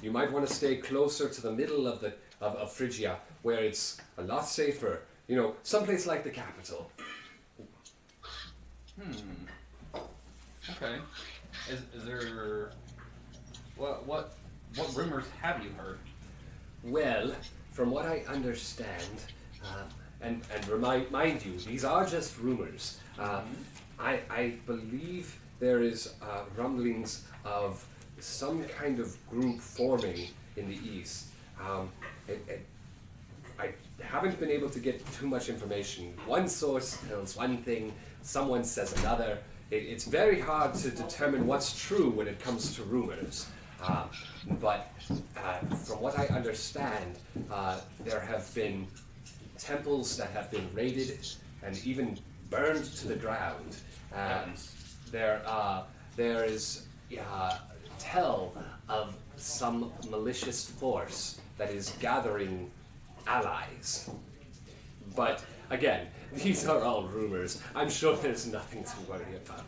You might want to stay closer to the middle of Phrygia, where it's a lot safer. You know, someplace like the capital. Okay. Is there what rumors have you heard? Well, from what I understand, and mind you, these are just rumors. I believe there is rumblings of some kind of group forming in the east. I haven't been able to get too much information. One source tells one thing, someone says another. It's very hard to determine what's true when it comes to rumors. But from what I understand, there have been temples that have been raided and even burned to the ground. There is tell of some malicious force that is gathering allies. But again, these are all rumors. I'm sure there's nothing to worry about.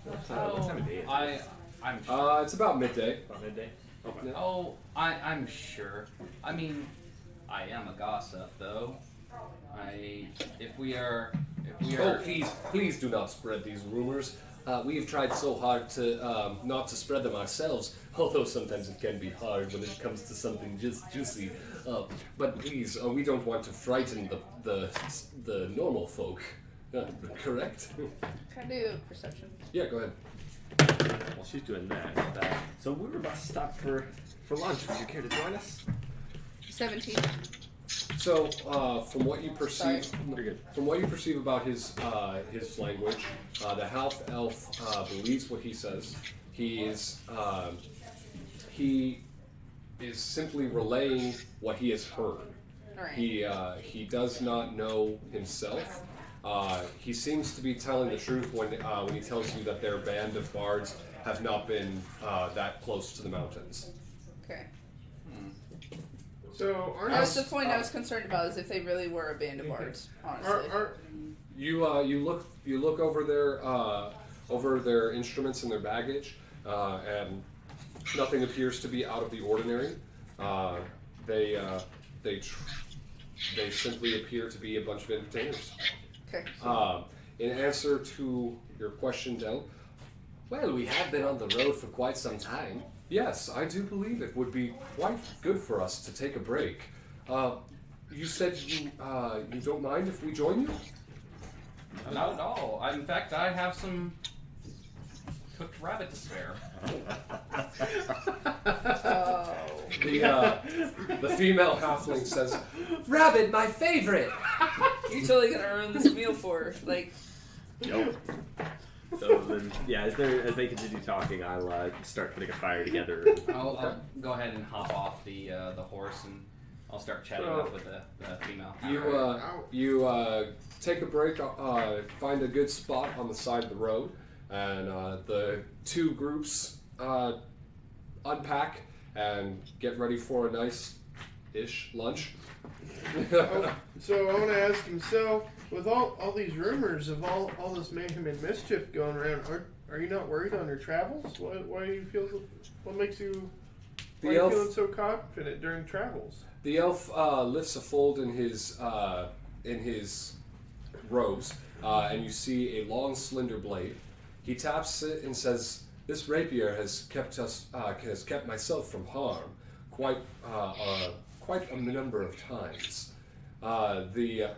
What time of day is it? I'm sure. It's about midday. About midday? Okay. Yeah. Oh, I'm sure. I mean, I am a gossip, though. If we are. Oh, please do not spread these rumors. We have tried so hard to not to spread them ourselves, although sometimes it can be hard when it comes to something just juicy. But please, we don't want to frighten the normal folk. Correct? Can I do perception? Yeah, go ahead. While she's doing that, so we were about to stop for lunch. Would you care to join us? 17. So, from what you perceive, You're good. from what you perceive about his language, the half elf believes what he says. He is simply relaying what he has heard. Alright. He does not know himself. He seems to be telling the truth when he tells you that their band of bards have not been that close to the mountains. Okay. So aren't That's the point I was concerned about, is if they really were a band of bards, honestly. You look over their instruments and their baggage, and nothing appears to be out of the ordinary. They simply appear to be a bunch of entertainers. Okay. In answer to your question, Del, Well, we have been on the road for quite some time. yes, I do believe it would be quite good for us to take a break. You said you don't mind if we join you? Not at all. In fact, I have some cooked rabbit to spare. Oh. The female halfling says, Rabbit, my favorite! You're totally gonna ruin this meal for her. Like, Nope. So then, yeah, as they continue talking, I'll start putting a fire together. I'll go ahead and hop off the horse, and I'll start chatting up with the female. you take a break, find a good spot on the side of the road, and the two groups unpack and get ready for a nice-ish lunch. So I want to ask him. So with all these rumors of all this mayhem and mischief going around, are you not worried on your travels? Why do you feel? What makes you? Why are you feeling so confident during travels? The elf lifts a fold in his robes, and you see a long, slender blade. He taps it and says, "This rapier has kept myself from harm quite a number of times." The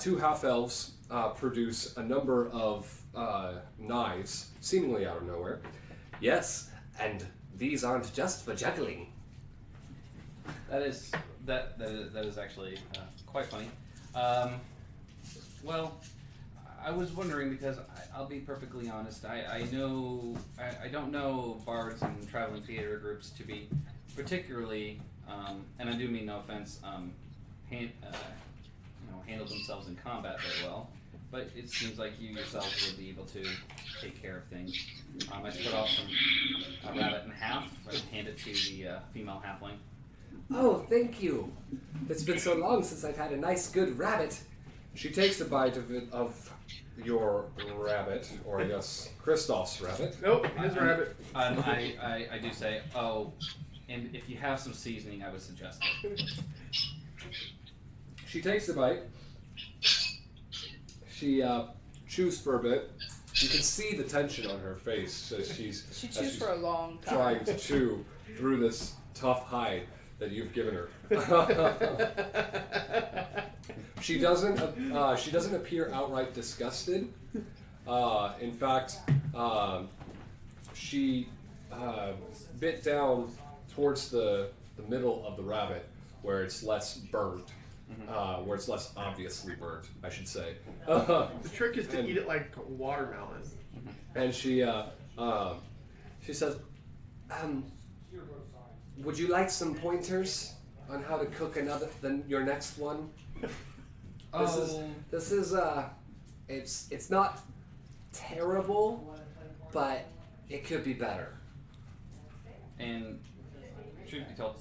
two half elves produce a number of knives, seemingly out of nowhere. Yes, and these aren't just for juggling. That is actually quite funny. Well, I was wondering because I'll be perfectly honest. I don't know bards and traveling theater groups to be particularly, and I do mean no offense, handle themselves in combat very well. But it seems like you yourselves would be able to take care of things. I split off some rabbit in half. I hand it to the female halfling. Oh, thank you. It's been so long since I've had a nice, good rabbit. She takes a bite of your rabbit, or I guess Kristoff's rabbit. Nope, his rabbit. I do say, oh, and if you have some seasoning, I would suggest it. She takes a bite. She chews for a bit. You can see the tension on her face as she she's chews for a long time. trying to chew through this tough hide that you've given her. She doesn't appear outright disgusted. In fact, she bit down towards the middle of the rabbit where it's less burnt. Where it's less obviously burnt, I should say. The trick is to eat it like watermelon. And she says, Would you like some pointers on how to cook your next one? This is it's not terrible, but it could be better. And truth be told,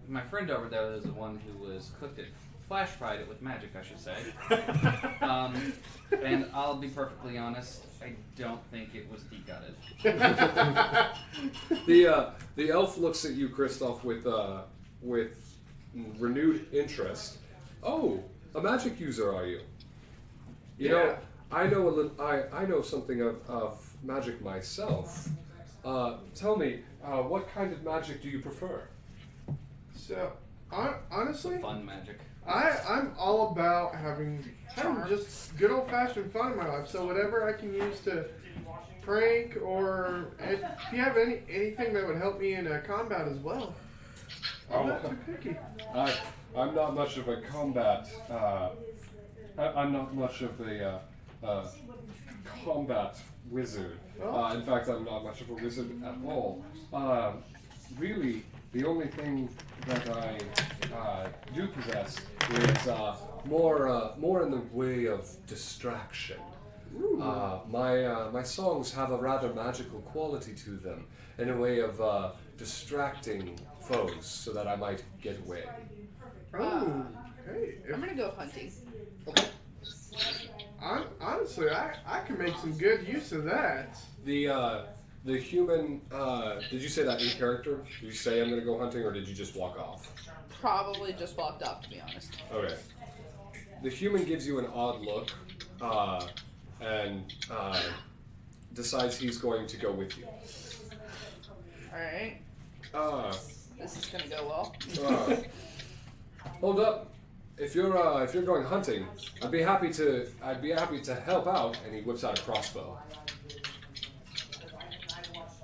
my friend over there is the one who was cooked it, flash fried it with magic, I should say. And I'll be perfectly honest, I don't think it was de-gutted. The elf looks at you, Kristoff, with renewed interest. Oh, a magic user, are you? You know, I know something of magic myself. Tell me, what kind of magic do you prefer? So, honestly, Fun magic. I'm all about having just good old fashioned fun in my life. So whatever I can use to prank, or if you have anything that would help me in combat as well. I'm not too picky. I'm not much of a combat. I'm not much of a combat wizard. In fact, I'm not much of a wizard at all. Really, the only thing that I do possess is more in the way of distraction. My songs have a rather magical quality to them, in a way of distracting foes so that I might get away. Oh, hey. I'm gonna go hunting. Honestly, I can make some good use of that. The human, did you say that in character? Did you say I'm gonna go hunting, or did you just walk off? Probably just walked off, to be honest. Okay. The human gives you an odd look, and decides he's going to go with you. Alright. This is gonna go well. Hold up. If you're going hunting, I'd be happy to help out. And he whips out a crossbow.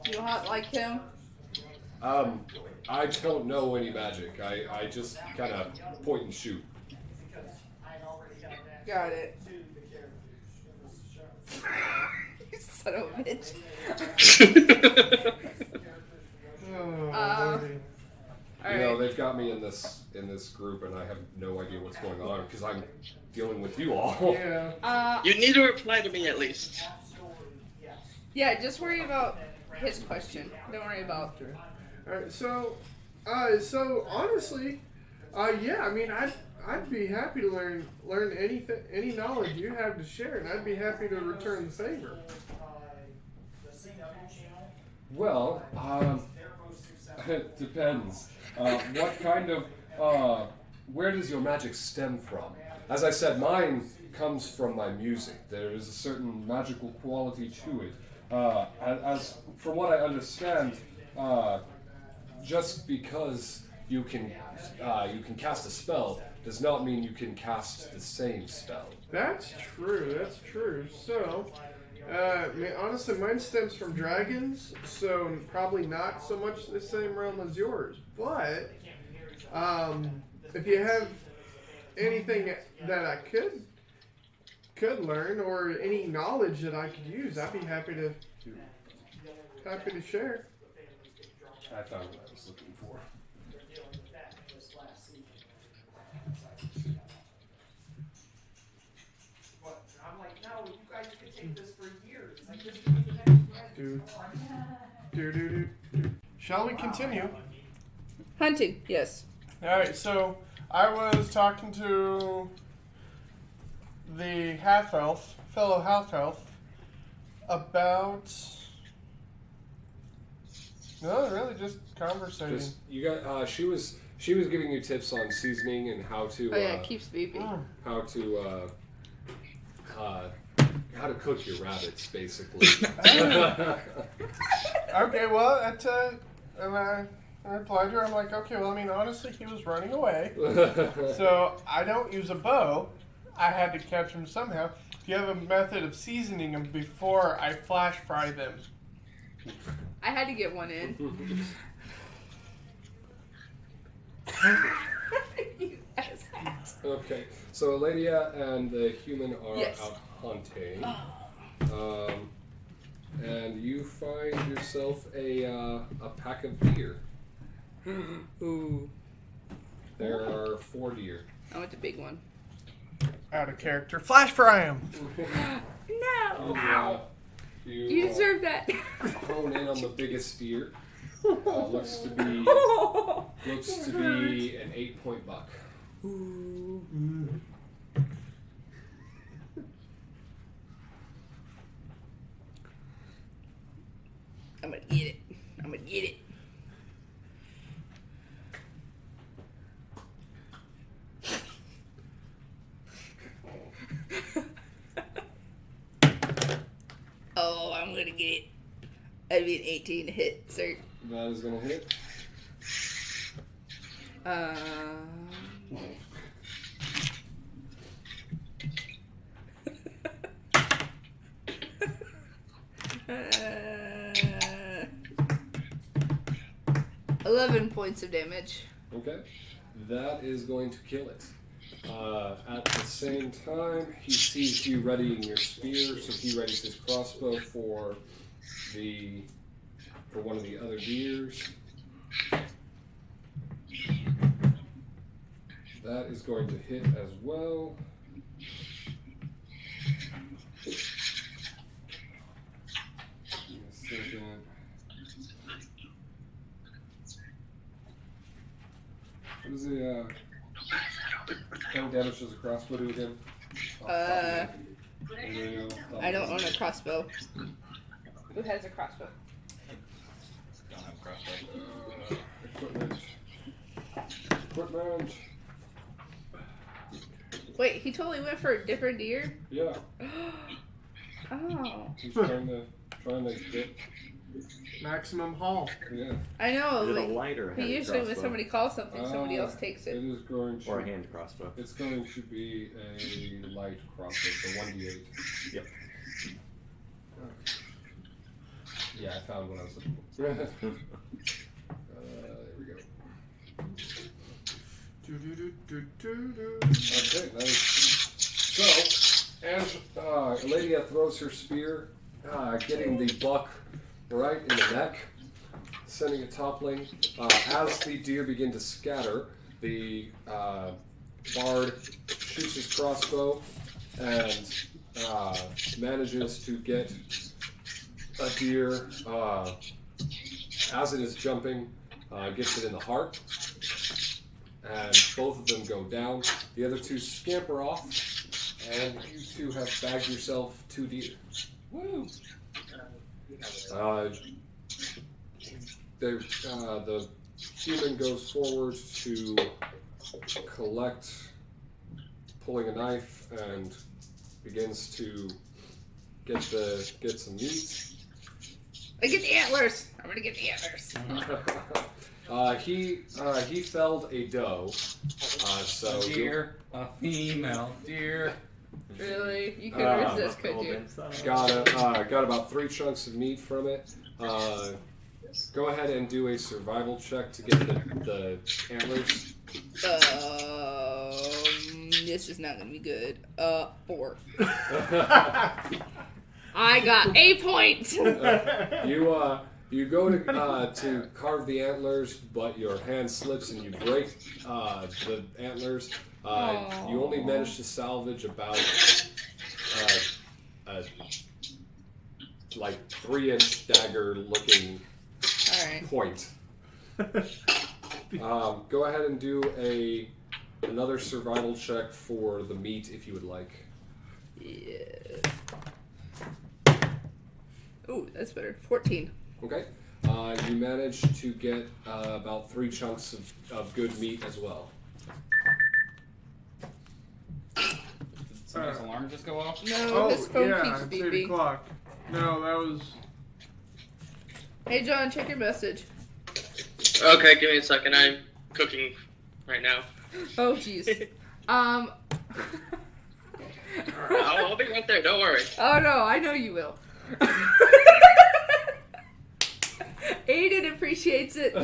Do you hunt like him? I don't know any magic. I just kind of point and shoot. Got it. You son of a bitch. You know, they've got me in this group, and I have no idea what's going on because I'm dealing with you all. Yeah. You need to reply to me at least. Yeah, just worry about his question. Don't worry about. Alright, so honestly, yeah, I mean, I'd be happy to learn any knowledge you have to share, and I'd be happy to return the favor. Well, it depends. What kind of, where does your magic stem from? As I said, mine comes from my music. There is a certain magical quality to it. As from what I understand, just because you can cast a spell does not mean you can cast the same spell. That's true. So, I mean, honestly, mine stems from dragons, so probably not so much the same realm as yours. But if you have anything that I could learn, or any knowledge that I could use, I'd be happy to share. I found what I was looking for. I'm like, no, you guys could take this for years. Like, this Dude. Shall we continue? Hunting, yes. Alright, so I was talking to the fellow half-elf, about... No, really, just conversating. Just, you got. She was giving you tips on seasoning and how to. Oh yeah, it keeps beeping. How to cook your rabbits, basically. Okay, well, and I replied to her, I'm like, okay, well, I mean, honestly, he was running away. So I don't use a bow. I had to catch him somehow. If you have a method of seasoning them before I flash fry them. I had to get one in. You asshat. Okay, so Eladia and the human are Yes. out hunting. And you find yourself a pack of deer. Ooh. There are 4 deer. I want the big one. Out of character. Flash fry him! No! Ow! You deserve that. Hone in on the biggest deer. Looks to be an 8-point buck. I'm gonna get it. I'm gonna get it. Oh, I'm gonna get it. That'd be an 18 to hit, sir. That is gonna hit. 11 points of damage. Okay. That is going to kill it. At the same time, he sees you readying your spear, so he readies his crossbow for one of the other deers. That is going to hit as well. Give me a second. What is the how many damage does a crossbow do again? I don't own a crossbow. Who has a crossbow? Don't have a crossbow. Equipment. Wait, he totally went for a different deer? Yeah. Oh. He's trying to get. Maximum haul. Yeah. I know. Is it a Like, lighter he heavy usually, when crossbow? somebody calls something, somebody else takes It it. is going to. Or a hand crossbow? It's going to be a light crossbow, so 1d8. Yep. Yeah, I found what I was looking for. There we go. Okay, nice. So, as Eladia throws her spear, getting the buck right in the neck, sending it toppling. As the deer begin to scatter, the bard shoots his crossbow and manages to get a deer as it is jumping, gets it in the heart, and both of them go down. The other two scamper off, and you two have bagged yourself 2 deer. Woo! The human goes forward to collect, pulling a knife, and begins to get some meat. I get the antlers. I'm gonna get the antlers. He felled a doe. So A deer, a female deer. Really? You couldn't resist, could you? got about 3 chunks of meat from it. Go ahead and do a survival check to get the antlers. This is not gonna be good. 4. I got a point. You go to carve the antlers, but your hand slips and you break the antlers. You only manage to salvage about like 3-inch dagger looking point. Go ahead and do another survival check for the meat if you would like. Yeah. Oh, that's better. 14. Okay. You manage to get about 3 chunks of good meat as well. Did somebody's alarm just go off? No, his phone yeah, keeps it's beeping. 8 o'clock. No, that was... Hey, John, check your message. Okay, give me a second. I'm cooking right now. Oh, jeez. I'll be right there. Don't worry. Oh, no, I know you will. Aiden appreciates it.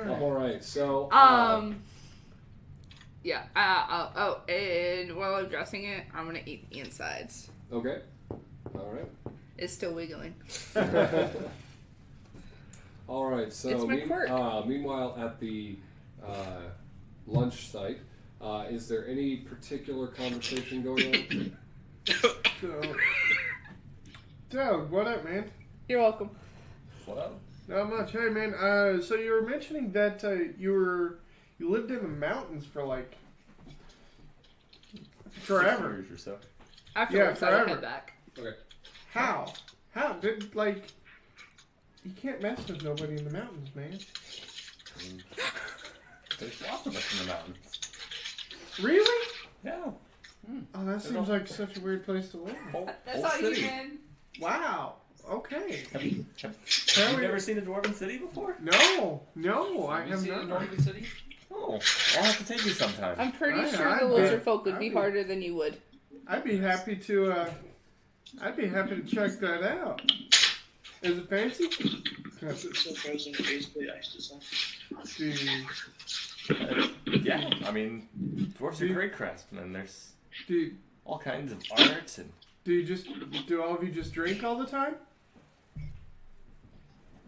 All right, so yeah. And while I'm dressing it, I'm gonna eat the insides. okay, all right. It's still wiggling. All right, so It's my quirk. Meanwhile, at the lunch site, is there any particular conversation going on? So... Doug, what up, man? You're welcome. What up? Not much. Hey, man. So you were mentioning that you lived in the mountains for like forever. 6 years or so. Afterwards, I would forever. head back. Okay. How? How did like? You can't mess with nobody in the mountains, man. There's lots of us in the mountains. Really? Yeah. Oh, that seems like such a weird place to live. That's Whole all city. you, man. Wow. Okay. Have you Apparently- never seen a dwarven city before? No, I Have you have seen not. Northern City? Oh, I'll have to take you sometime. I'm pretty I- sure I the bet- lizard folk would I be bet- harder than you would. I'd be happy to. I'd be happy to check that out. Is it fancy? Yeah, I mean, dwarves are great craftsmen. There's Do all kinds of art and do all of you just drink all the time?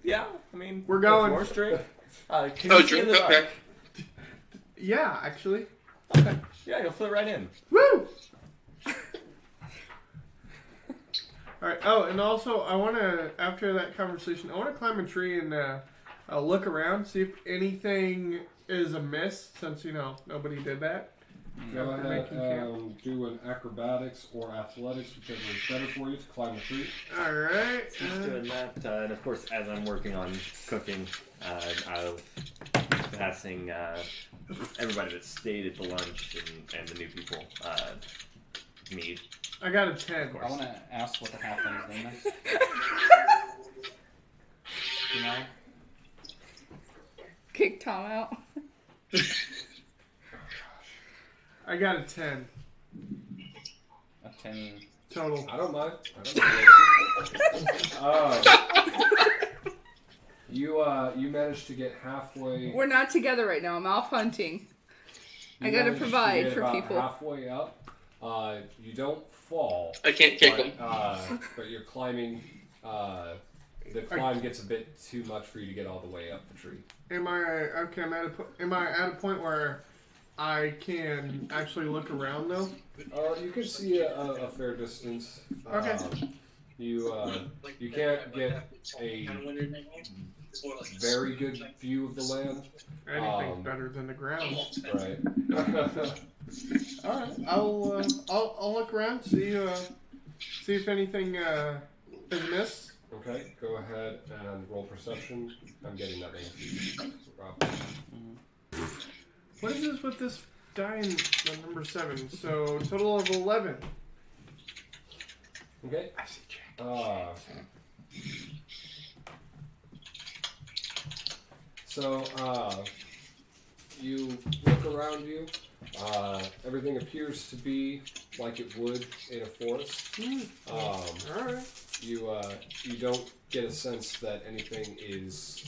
yeah, I mean, We're going- Dwarves drink. Can Oh, you see in drink? the Okay. dark? Yeah, actually. Okay. Yeah, you'll fit right in. Woo! Alright, oh, and also, I want to, after that conversation, I want to climb a tree and look around, see if anything is amiss, since, nobody did that. Go After ahead making camp. and do an acrobatics or athletics, whichever is better for you to climb a tree. Alright. She's doing that, and of course, as I'm working on cooking, I'll be passing everybody that stayed at the lunch and the new people mead. I got a 10. I want to ask what the halfling's name is. You know? Kick Tom out. I got a 10 A 10. total. I don't mind. You managed to get halfway. We're not together right now. I'm off hunting. I you gotta managed to provide get for about people. Halfway up, you don't fall. I can't kick but, him. but you're climbing. The climb gets a bit too much for you to get all the way up the tree. Am I okay? Am I at a point where I can actually look around though? You can see a fair distance. Okay. You can't get a very good view of the land. Anything's better than the ground. Right. All right, I'll look around, see if anything is amiss. Okay, go ahead and roll perception. I'm getting that in. Rob. What is this with this die in the number 7? So total of 11. Okay. I see Jack. So you look around you. Everything appears to be like it would in a forest. All right. You don't get a sense that anything is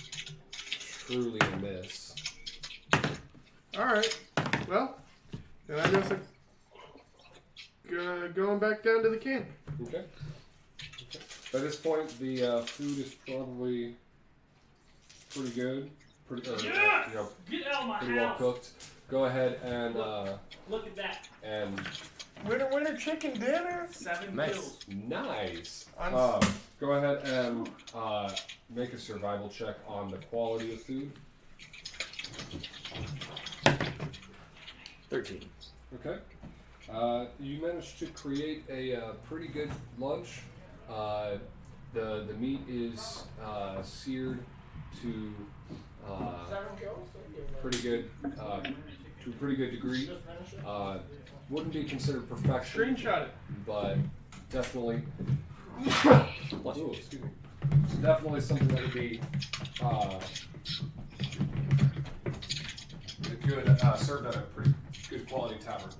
truly amiss. All right. Well, then I guess I'm going back down to the camp. Okay. By this point, the food is probably pretty good. Pretty Get out of my pretty well house. cooked. Go ahead and Look at that. and Winter chicken dinner. 7 Nice. kills. nice. On- Go ahead and make a survival check on the quality of food. 13. Okay. You managed to create a pretty good lunch. The meat is seared to pretty good to a pretty good degree. Wouldn't be considered perfection, Screenshot it. but definitely. Ooh, excuse me. Definitely something that would be good served at a pretty good quality tavern.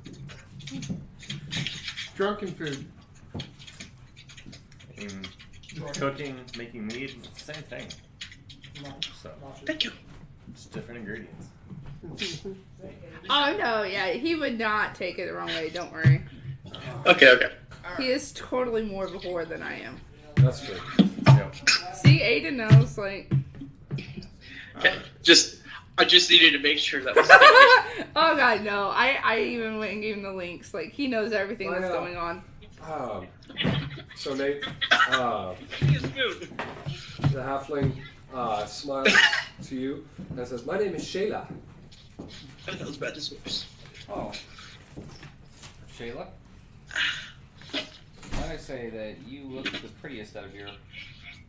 Drunken food. Cooking, making mead, it's the same thing. So, Thank you. just different ingredients. Oh no, yeah, he would not take it the wrong way. Don't worry. Okay. He is totally more of a whore than I am. That's good. Yep. See, Aiden knows. Like, Okay. I just needed to make sure that was. oh god, no. I even went and gave him the links. Like, he knows everything that's going on. So Nate, His food. the halfling smiles to you and says, "My name is Shayla." That was bad as worse. Oh. Shayla? Might I say that you look the prettiest out of your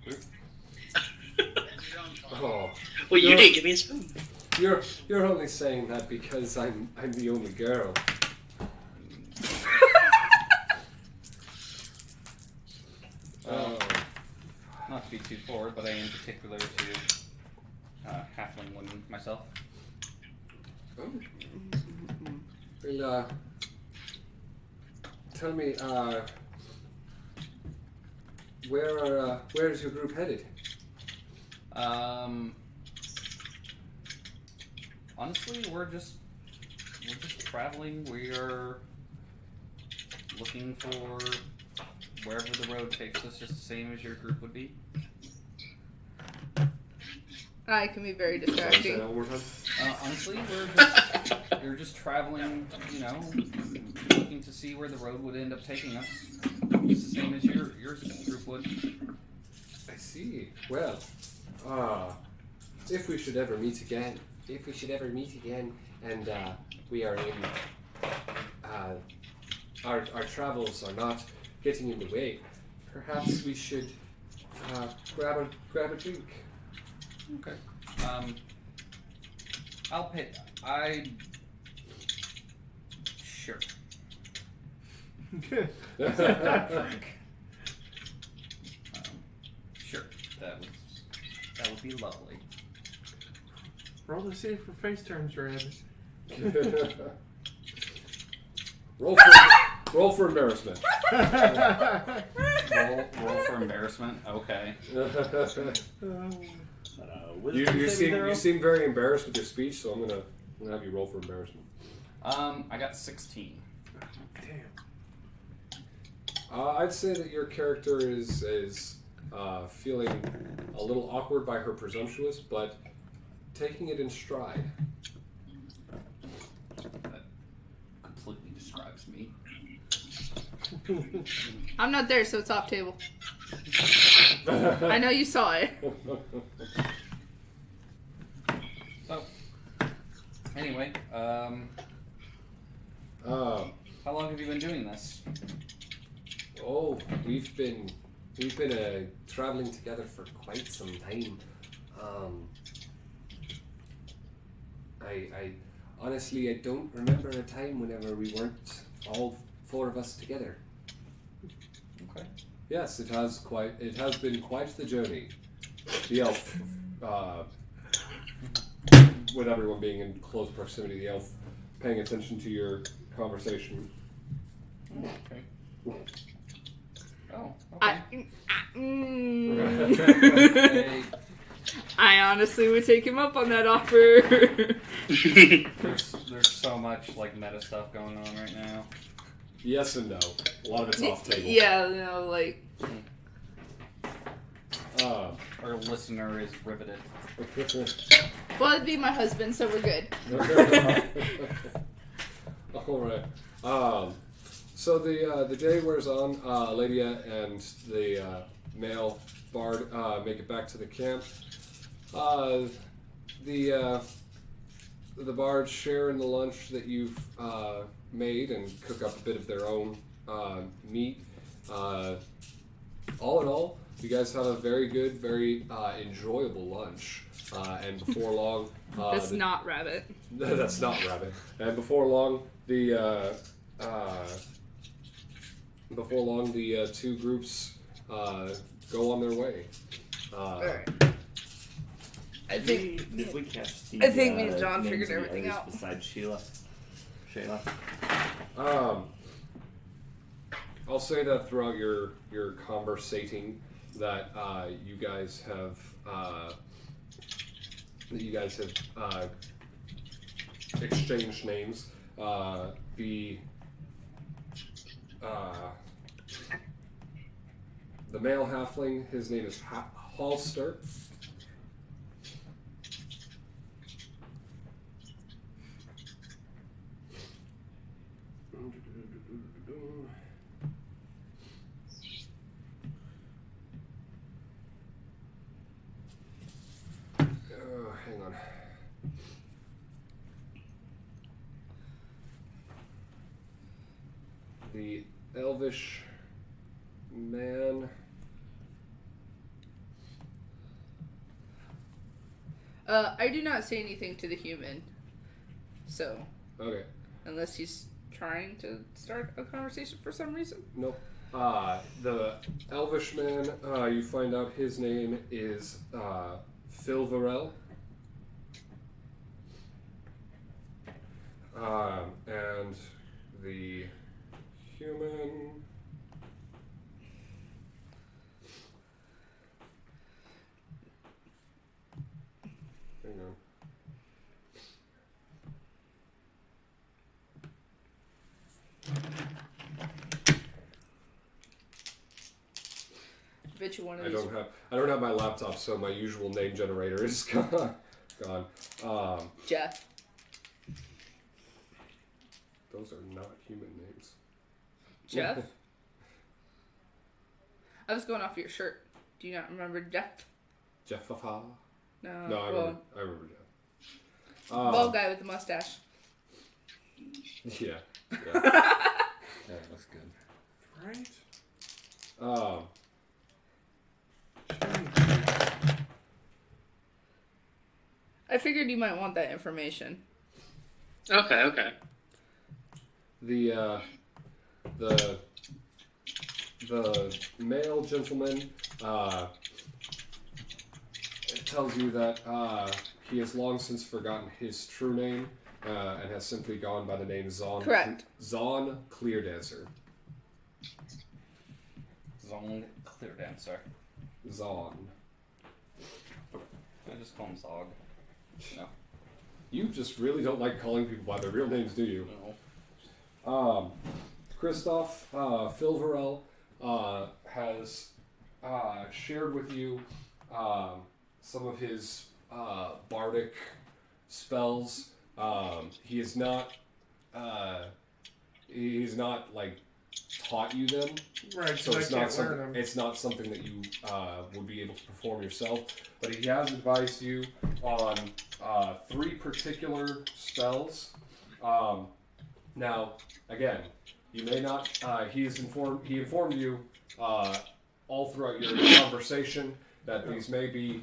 group? Oh, Well, you didn't give me a spoon. you're only saying that because I'm the only girl. Not to be too forward, but I am particular to halfling women myself. Oh. Well, tell me, where is your group headed? Honestly, we're just traveling. We are looking for wherever the road takes us, just the same as your group would be. It can be very Say distracting. that one more time. Honestly, we're just traveling, you know, looking to see where the road would end up taking us. Just the same as your group would. I see. Well, if we should ever meet again, and we are in our travels are not getting in the way, perhaps we should grab a drink. Okay. I'll pay. Sure. Sure. That would be lovely. Roll to see if her face turns red. Roll for embarrassment. Roll for embarrassment. Okay. You seem very embarrassed with your speech, so I'm gonna have you roll for embarrassment. I got 16. Damn. I'd say that your character is feeling a little awkward by her presumptuous, but taking it in stride. That completely describes me. I'm not there, so it's off table. I know you saw it. So, anyway, how long have you been doing this? Oh, we've been traveling together for quite some time. I honestly don't remember a time whenever we weren't all four of us together. Okay. Yes, it has been quite the journey. The elf, with everyone being in close proximity, the elf paying attention to your conversation. Okay. Oh, I, okay. I honestly would take him up on that offer. There's so much like meta stuff going on right now. Yes and no. A lot of it's off table. Yeah, you know, like. Our listener is riveted. Well, it'd be my husband, so we're good. All right. So the day wears on. Lydia and the male bard make it back to the camp. The bards share in the lunch that you've made and cook up a bit of their own meat. All in all, you guys have a very good, very enjoyable lunch. And before long, That's not rabbit. that's not rabbit. And before long, the two groups go on their way. Alright. I think Did we catch the, me and John names figured of the everything others out. Besides Shayla. I'll say that throughout your conversating that you guys have exchanged names. The male halfling, his name is Halster. on. The elvish man. I do not say anything to the human. So. Okay. Unless he's trying to start a conversation for some reason. Nope. The elvish man, you find out his name is Philvarel. And the human. Hang on. I bet you one of I these. don't have my laptop, so my usual name generator is gone. Jeff. Those are not human names. Jeff? I was going off your shirt. Do you not remember Jeff? Jeffafa? No. No, I well, remember Jeff. bald guy with the mustache. Yeah. That looks good. Right? I figured you might want that information. Okay. The male gentleman it tells you that he has long since forgotten his true name and has simply gone by the name Zon. Correct. Zon Cleardancer. Zong Clear Dancer. Zon. I just call him Zog. No. You just really don't like calling people by their real names, do you? No. Christoph Philvarel has shared with you some of his bardic spells. He is not he's not like taught you them, Right, so so I it's can't not learn them. it's not something that you would be able to perform yourself. But he has advised you on 3 particular spells. Now, again, you may not. He informed you all throughout your conversation that these may be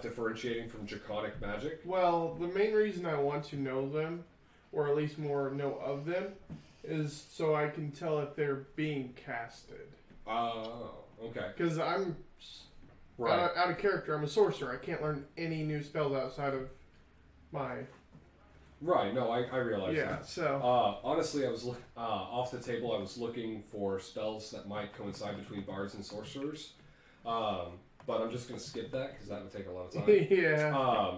differentiating from draconic magic. Well, the main reason I want to know them, or at least more know of them, is so I can tell if they're being casted. Oh, okay. Because I'm Right. out of character. I'm a sorcerer. I can't learn any new spells outside of my... Right, no, I realize Yeah, that. so... Honestly, I was off the table. I was looking for spells that might coincide between bards and sorcerers. But I'm just going to skip that because that would take a lot of time. yeah.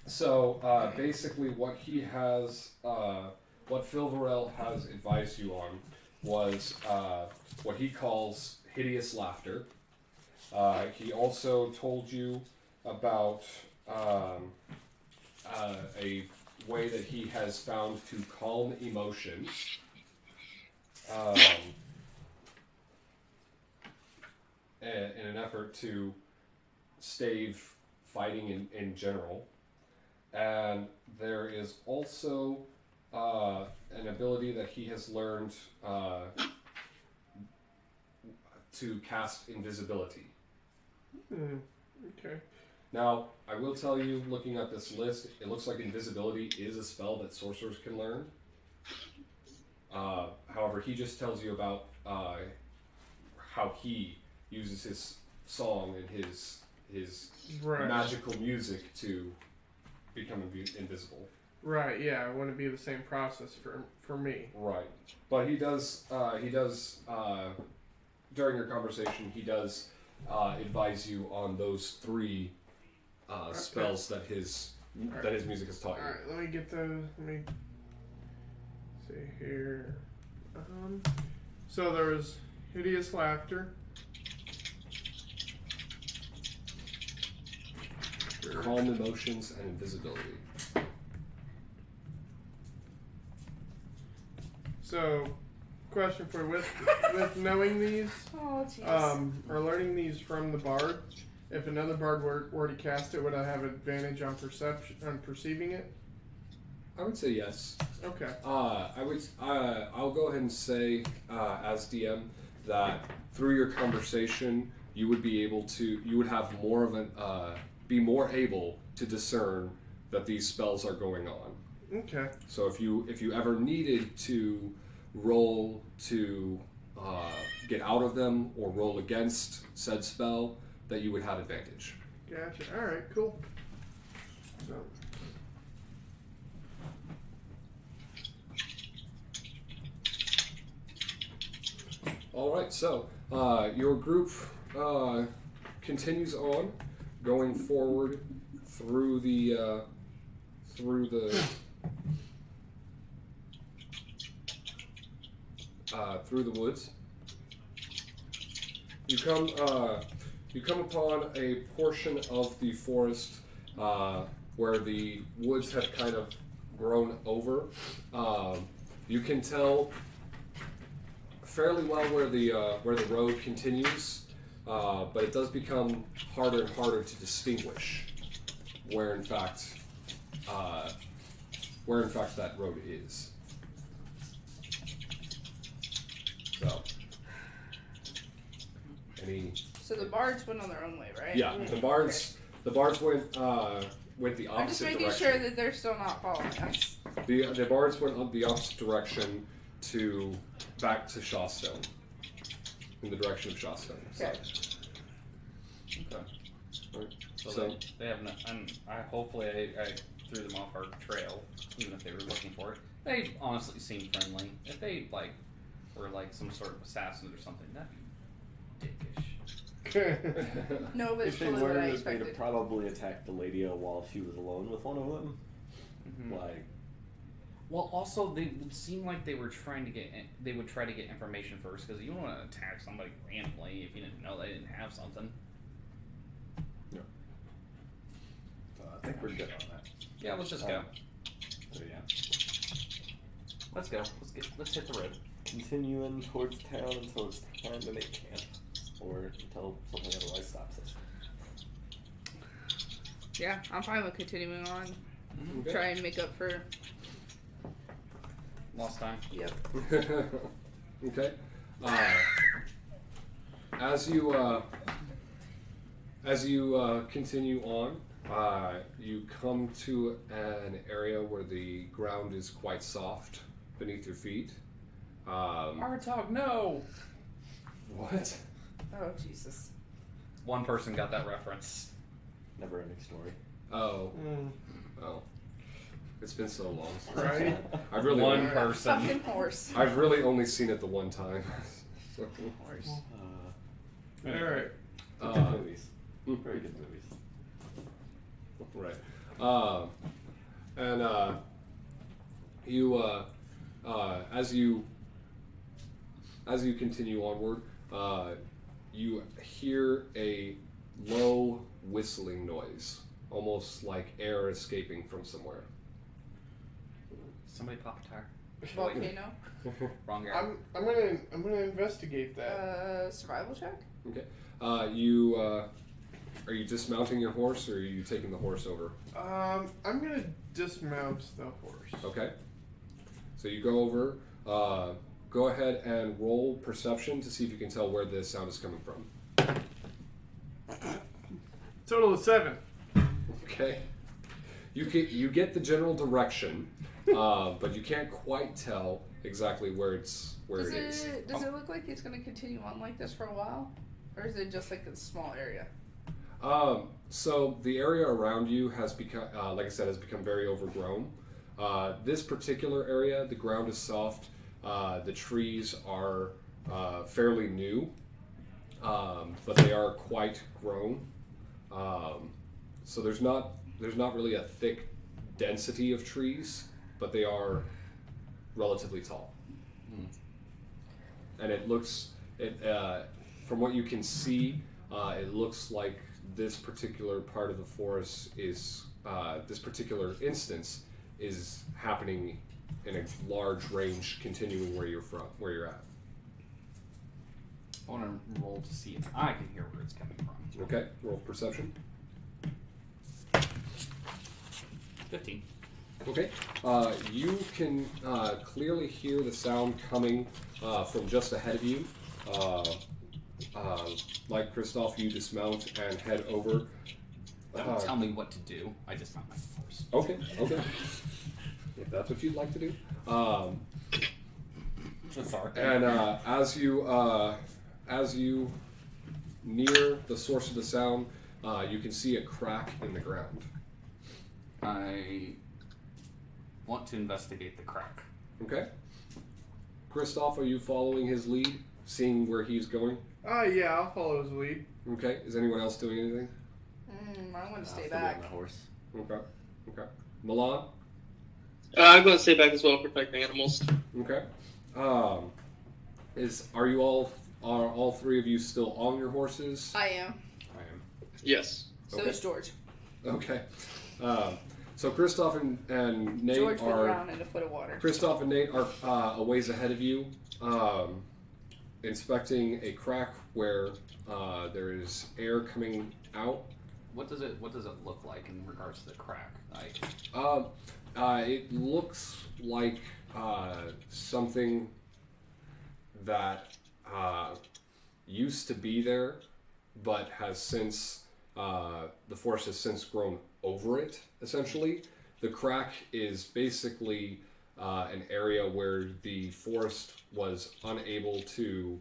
So basically what he has, what Philvarel has advised you on was what he calls hideous laughter. He also told you about a way that he has found to calm emotions. In an effort to stave fighting in general. And there is also an ability that he has learned to cast invisibility. Okay. Now, I will tell you, looking at this list, it looks like invisibility is a spell that sorcerers can learn. However, he just tells you about how he uses his song and his Right. magical music to become invisible. Right, yeah. It wouldn't be the same process for me. Right. But he does, during your conversation, he does advise you on those 3 spells that his music has taught you. Alright, let me get those. Let me see here. So there was hideous laughter. Calm emotions and invisibility. So, question for you, with knowing these, Oh, jeez. or learning these from the bard, If another bard were to cast it, would I have advantage on perceiving it? I would say yes. Okay. I'll go ahead and say, as DM, that through your conversation, you would have more of be more able to discern that these spells are going on. Okay. So if you ever needed to roll to get out of them or roll against said spell, that you would have advantage. Gotcha. All right. Cool. So. All right. So your group continues on, going forward through the woods. You come upon a portion of the forest where the woods have kind of grown over. You can tell fairly well where the road continues, but it does become harder and harder to distinguish where in fact that road is. So, So the bards went on their own way, right? Yeah, the bards went the opposite direction. I'm just making sure that they're still not following us. The bards went on the opposite direction back to Shawstone, in the direction of Shawstone. Okay. Okay. Right. So they have no. Hopefully I threw them off our trail, even if they were looking for it. They honestly seem friendly. If they were some sort of assassin or something, that'd be dickish. No, but it's If they totally what I were, they'd expected. have probably attacked the lady while she was alone with one of them. Mm-hmm. Well, also they would seem like they would try to get information first, because you don't want to attack somebody randomly if you didn't know they didn't have something. No. I think we're good on that. Yeah, let's just go. So yeah, Let's go. Let's hit the road. continuing towards town until it's time to make camp, or until something otherwise stops us. Yeah, I'm fine with continuing on. Okay. Try and make up for. Lost time. Yep. Okay. As you continue on, you come to an area where the ground is quite soft beneath your feet. Artog, no! What? Oh Jesus. One person got that reference. Never ending story. Oh. Mm. Oh. It's been so long. Right? I've really One person. Fucking horse. I've really only seen it the one time. So, Horse. All right. Good movies. Very good movies. right. As you continue onward, you hear a low whistling noise, almost like air escaping from somewhere. Somebody pop a tire. Volcano. Wrong guy. I'm gonna investigate that. Survival check. Okay. Are you dismounting your horse, or are you taking the horse over? I'm gonna dismount the horse. Okay. So you go over. Go ahead and roll perception to see if you can tell where this sound is coming from. Total of 7. Okay. You get the general direction, but you can't quite tell exactly where it is. Does it look like it's going to continue on like this for a while, or is it just like a small area? So the area around you has become, like I said, has become very overgrown. This particular area, the ground is soft. The trees are fairly new, but they are quite grown. So there's not really a thick density of trees, but they are relatively tall. And it looks, from what you can see, it looks like this particular part of the forest is, this particular instance is happening in a large range, continuing where you're at. I want to roll to see if I can hear where it's coming from. Okay, roll perception. 15. Okay, you can clearly hear the sound coming from just ahead of you. Like Christoph, you dismount and head over. Don't tell me what to do. I just found my horse. Okay. If that's what you'd like to do. Sorry. And as you near the source of the sound, you can see a crack in the ground. I want to investigate the crack. Okay. Christoph, are you following his lead, seeing where he's going? Yeah, I'll follow his lead. Okay. Is anyone else doing anything? I want to stay I'll be on back. my horse. Okay. Milan? I'm going to stay back as well, protecting animals. Okay. Are all three of you still on your horses? I am. I am. Yes. So Okay. is George. Okay. So Christoph and Nate George went are around in a foot of water. Christoph and Nate are a ways ahead of you, inspecting a crack where there is air coming out. What does it look like in regards to the crack? Like, It looks like something that used to be there, but has since the forest has since grown over it. Essentially, the crack is basically an area where the forest was unable to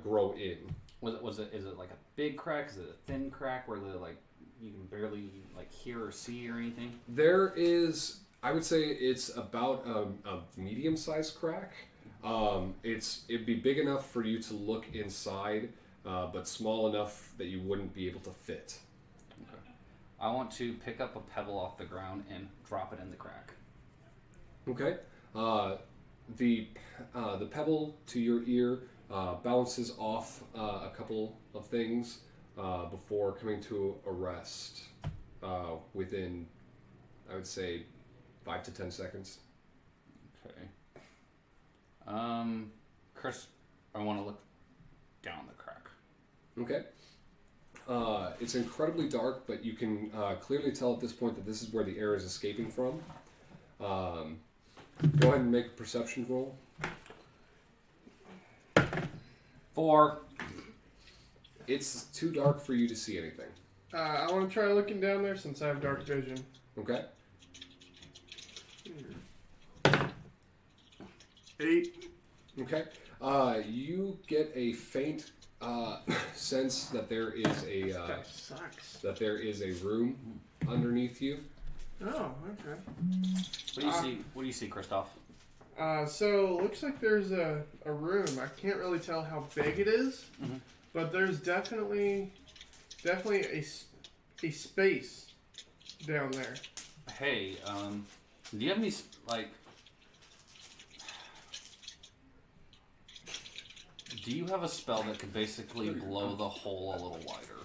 grow in. is it like a big crack? Is it a thin crack where you can barely hear or see or anything? There is, I would say, it's about a medium-sized crack. It'd be big enough for you to look inside, but small enough that you wouldn't be able to fit. Okay. I want to pick up a pebble off the ground and drop it in the crack. Okay. The pebble to your ear bounces off a couple of things before coming to a rest within, I would say, 5 to 10 seconds. Okay. Chris, I want to look down the crack. Okay. It's incredibly dark, but you can clearly tell at this point that this is where the air is escaping from. Go ahead and make a perception roll. 4. It's too dark for you to see anything. I want to try looking down there since I have dark vision. Okay. 8. Okay. You get a faint sense that there is That sucks. a room underneath you. Oh, okay. What do you see, Christoph? So looks like there's a room. I can't really tell how big it is, but there's definitely a space down there. Hey, do you have any do you have a spell that could basically blow the hole a little wider?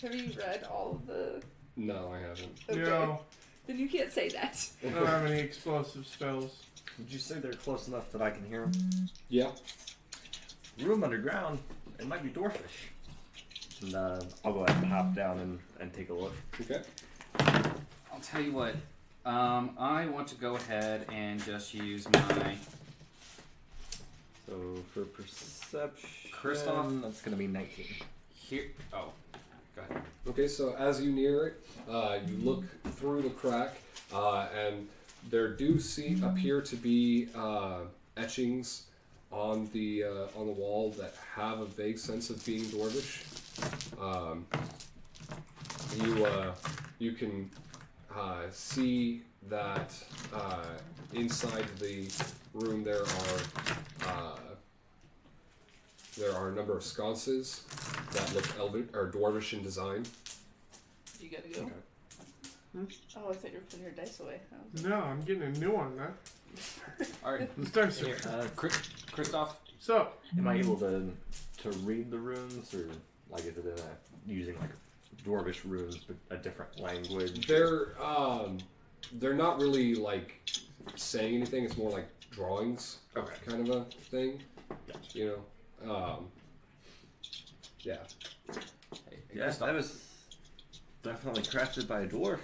Have you read all of the... No, I haven't. Okay. No, Then you can't say that. I don't have any explosive spells. Would you say they're close enough that I can hear them? Yeah. Room underground. It might be dwarfish. And I'll go ahead and hop down and take a look. Okay. I'll tell you what. I want to go ahead and just use my So for perception, Christoph? that's going to be 19. here. Oh, go ahead. Okay, so as you near it, you look through the crack, and there do appear to be etchings on the wall that have a vague sense of being dwarvish. You can see that inside the room there are a number of sconces that look dwarvish in design. You gotta go. Okay. Oh, I thought you were putting your dice away. No, I'm getting a new one, man. All right, Let's start here. Christoph. So, Am I able to read the runes, or like is it using like dwarvish runes but a different language? They're not really like saying anything. It's more like drawings, Okay. kind of a thing. Gotcha. You know, Yeah. Yeah, that was definitely crafted by a dwarf.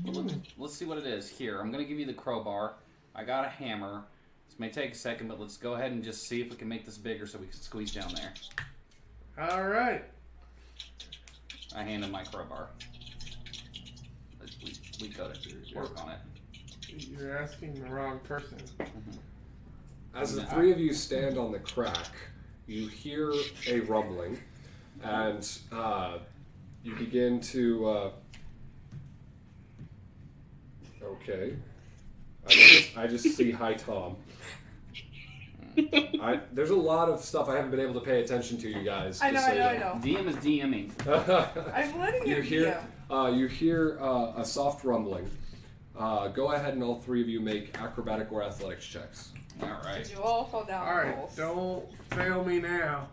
Well, let's see what it is. Here, I'm going to give you the crowbar. I got a hammer. This may take a second, but let's go ahead and just see if we can make this bigger so we can squeeze down there. All right. I hand him my crowbar. We go to work on it. You're asking the wrong person. As the three of you stand on the crack, you hear a rumbling, and you begin to. Okay. I just see Hi Tom. There's a lot of stuff I haven't been able to pay attention to, you guys. I know. DM is DMing. I'm letting you you hear. You hear a soft rumbling. Go ahead and all three of you make acrobatic or athletics checks. All right. You all fall down. All right, holes. don't fail me now.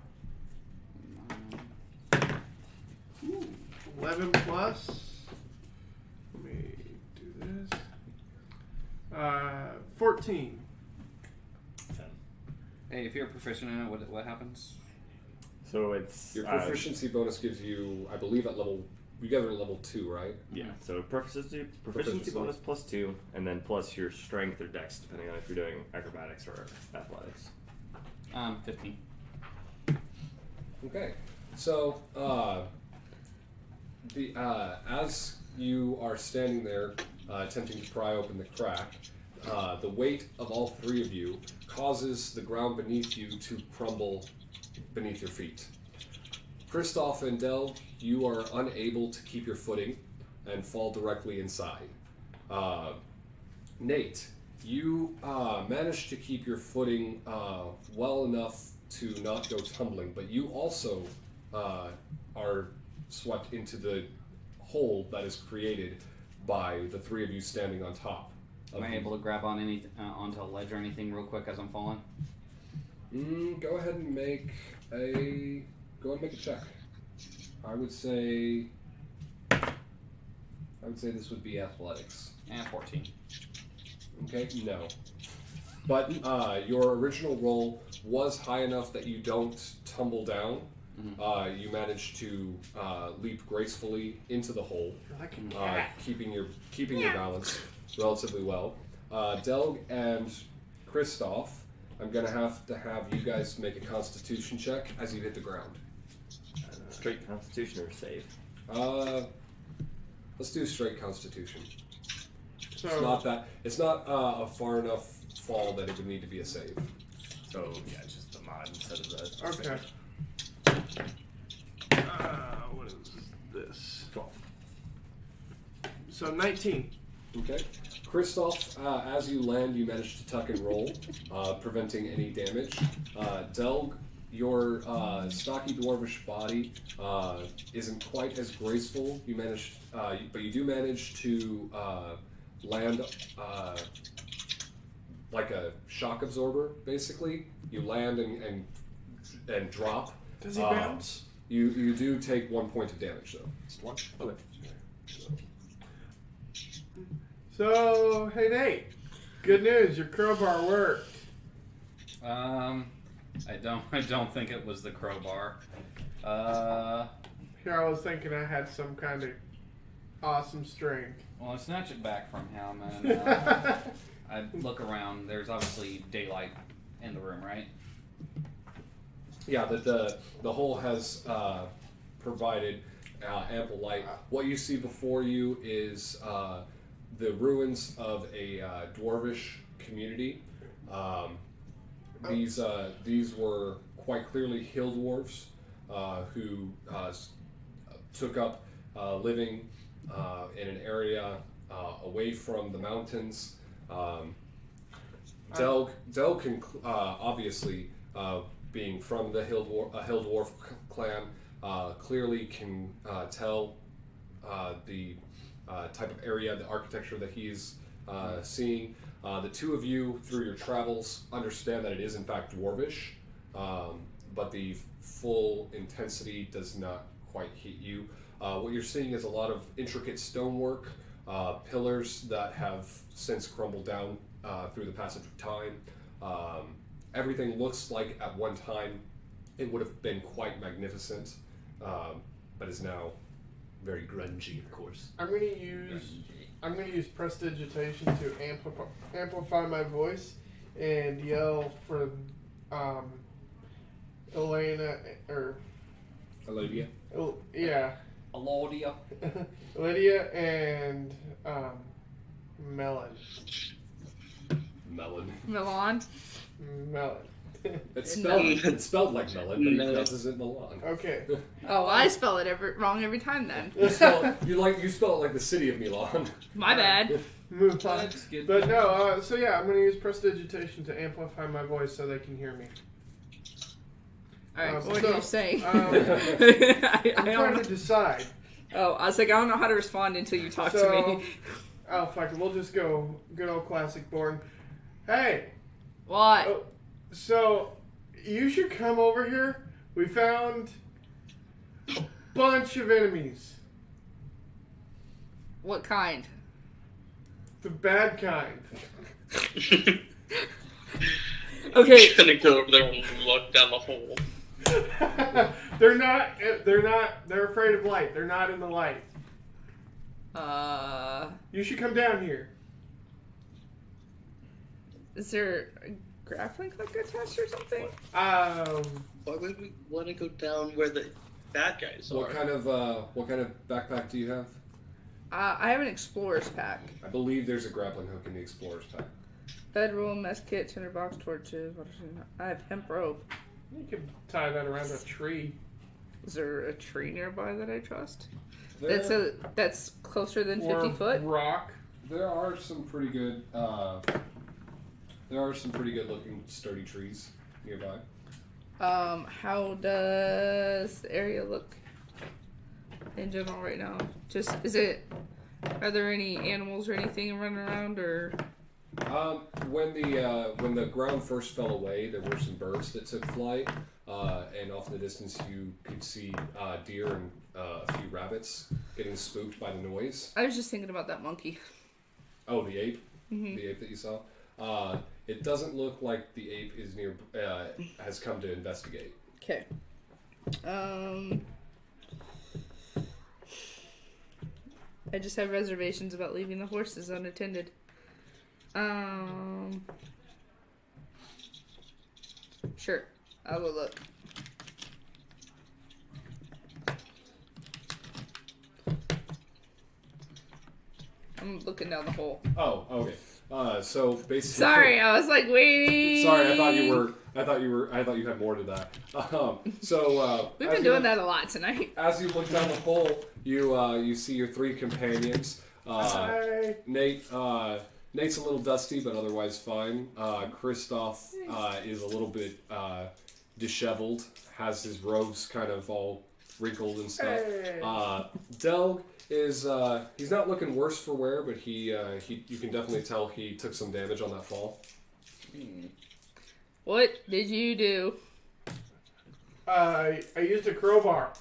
11 plus. Let me do this. 14. 10. Hey, if you're proficient in it, what happens? So it's Your proficiency bonus gives you, I believe, at level. You guys are at level 2, right? yeah. So proficiency bonus +2, and then plus your strength or dex, depending on if you're doing acrobatics or athletics. 15. Okay. So, as you are standing there attempting to pry open the crack, the weight of all three of you causes the ground beneath you to crumble beneath your feet. Kristoff and Del, you are unable to keep your footing and fall directly inside. Nate, you managed to keep your footing well enough to not go tumbling, but you also are swept into the hole that is created by the three of you standing on top. Am I able to grab on onto a ledge or anything real quick as I'm falling? Go ahead and make a check. I would say this would be athletics. And 14. Okay, no. But your original roll was high enough that you don't tumble down. Mm-hmm. You managed to leap gracefully into the hole, You're like a cat. keeping your balance relatively well. Delg and Kristoff, I'm gonna have you guys make a Constitution check as you hit the ground. Straight Constitution or save? Let's do straight Constitution. So, It's not a far enough fall that it would need to be a save. So yeah, it's just the mod instead of the okay. save. What is this? 12. So 19. Okay. Kristoff, as you land, you manage to tuck and roll, preventing any damage. Delg, your stocky dwarvish body isn't quite as graceful. You managed, but you do manage to land like a shock absorber. Basically, you land and drop. Does he bounce? You do take 1 point of damage though. Just one? Okay. So, hey Nate, good news, your crowbar worked. I don't think it was the crowbar. Here I was thinking I had some kind of awesome string. Well, I snatch it back from him and I look around. There's obviously daylight in the room, right? Yeah, the hole has provided ample light. What you see before you is the ruins of a dwarvish community. These were quite clearly hill dwarves who took up living in an area away from the mountains. Delg can obviously, being from the hill dwarf clan, clearly can tell the type of area, the architecture that he's seeing. The two of you, through your travels, understand that it is in fact dwarvish, but the full intensity does not quite hit you. What you're seeing is a lot of intricate stonework, pillars that have since crumbled down through the passage of time, everything looks like at one time it would have been quite magnificent, but is now very grungy, of course. I'm gonna use prestidigitation to amplify my voice and yell for Elena or Alodia? yeah, Alodia. Lydia and Melon. Milan. Melon. It's spelled like melon, but he pronounces it Milan. Okay. Oh, I spell it wrong every time then. You spell it like the city of Milan. My bad. Move on. That's good. But no, so yeah, I'm gonna use prestidigitation to amplify my voice so they can hear me. Alright, what are you saying? I'm I trying don't to decide. Oh, I was like, I don't know how to respond until you talk to me. Oh, fuck it. We'll just go good old classic boring. Hey! What? Oh, so, you should come over here. We found a bunch of enemies. What kind? The bad kind. Okay. I'm gonna go over there and look down the hole. They're afraid of light. They're not in the light. You should come down here. Is there a grappling hook attached or something? Why would we want to go down where the bad guys are? What kind of backpack do you have? I have an explorer's pack. I believe there's a grappling hook in the explorer's pack. Bedroll, mess kit, tinderbox, torches. I have hemp rope. You could tie that around a tree. Is there a tree nearby that I trust? There, That's closer than 50 Or foot? rock. there are some pretty good looking sturdy trees nearby. How does the area look in general right now? Are there any animals or anything running around or? When the ground first fell away, there were some birds that took flight, and off in the distance you could see deer and a few rabbits getting spooked by the noise. I was just thinking about that monkey. Oh, the ape? Mm-hmm. The ape that you saw? It doesn't look like the ape is has come to investigate. Okay. I just have reservations about leaving the horses unattended. Sure. I will look. I'm looking down the hole. Oh, okay. So basically. Sorry, I was like waiting. Sorry, I thought you had more to that. We've been doing that a lot tonight. As you look down the hole, you see your three companions. Hi. Nate's a little dusty, but otherwise fine. Christoph is a little bit disheveled, has his robes kind of all wrinkled and stuff. Hey. Delg is he's not looking worse for wear, but you can definitely tell he took some damage on that fall. What did you do? I used a crowbar.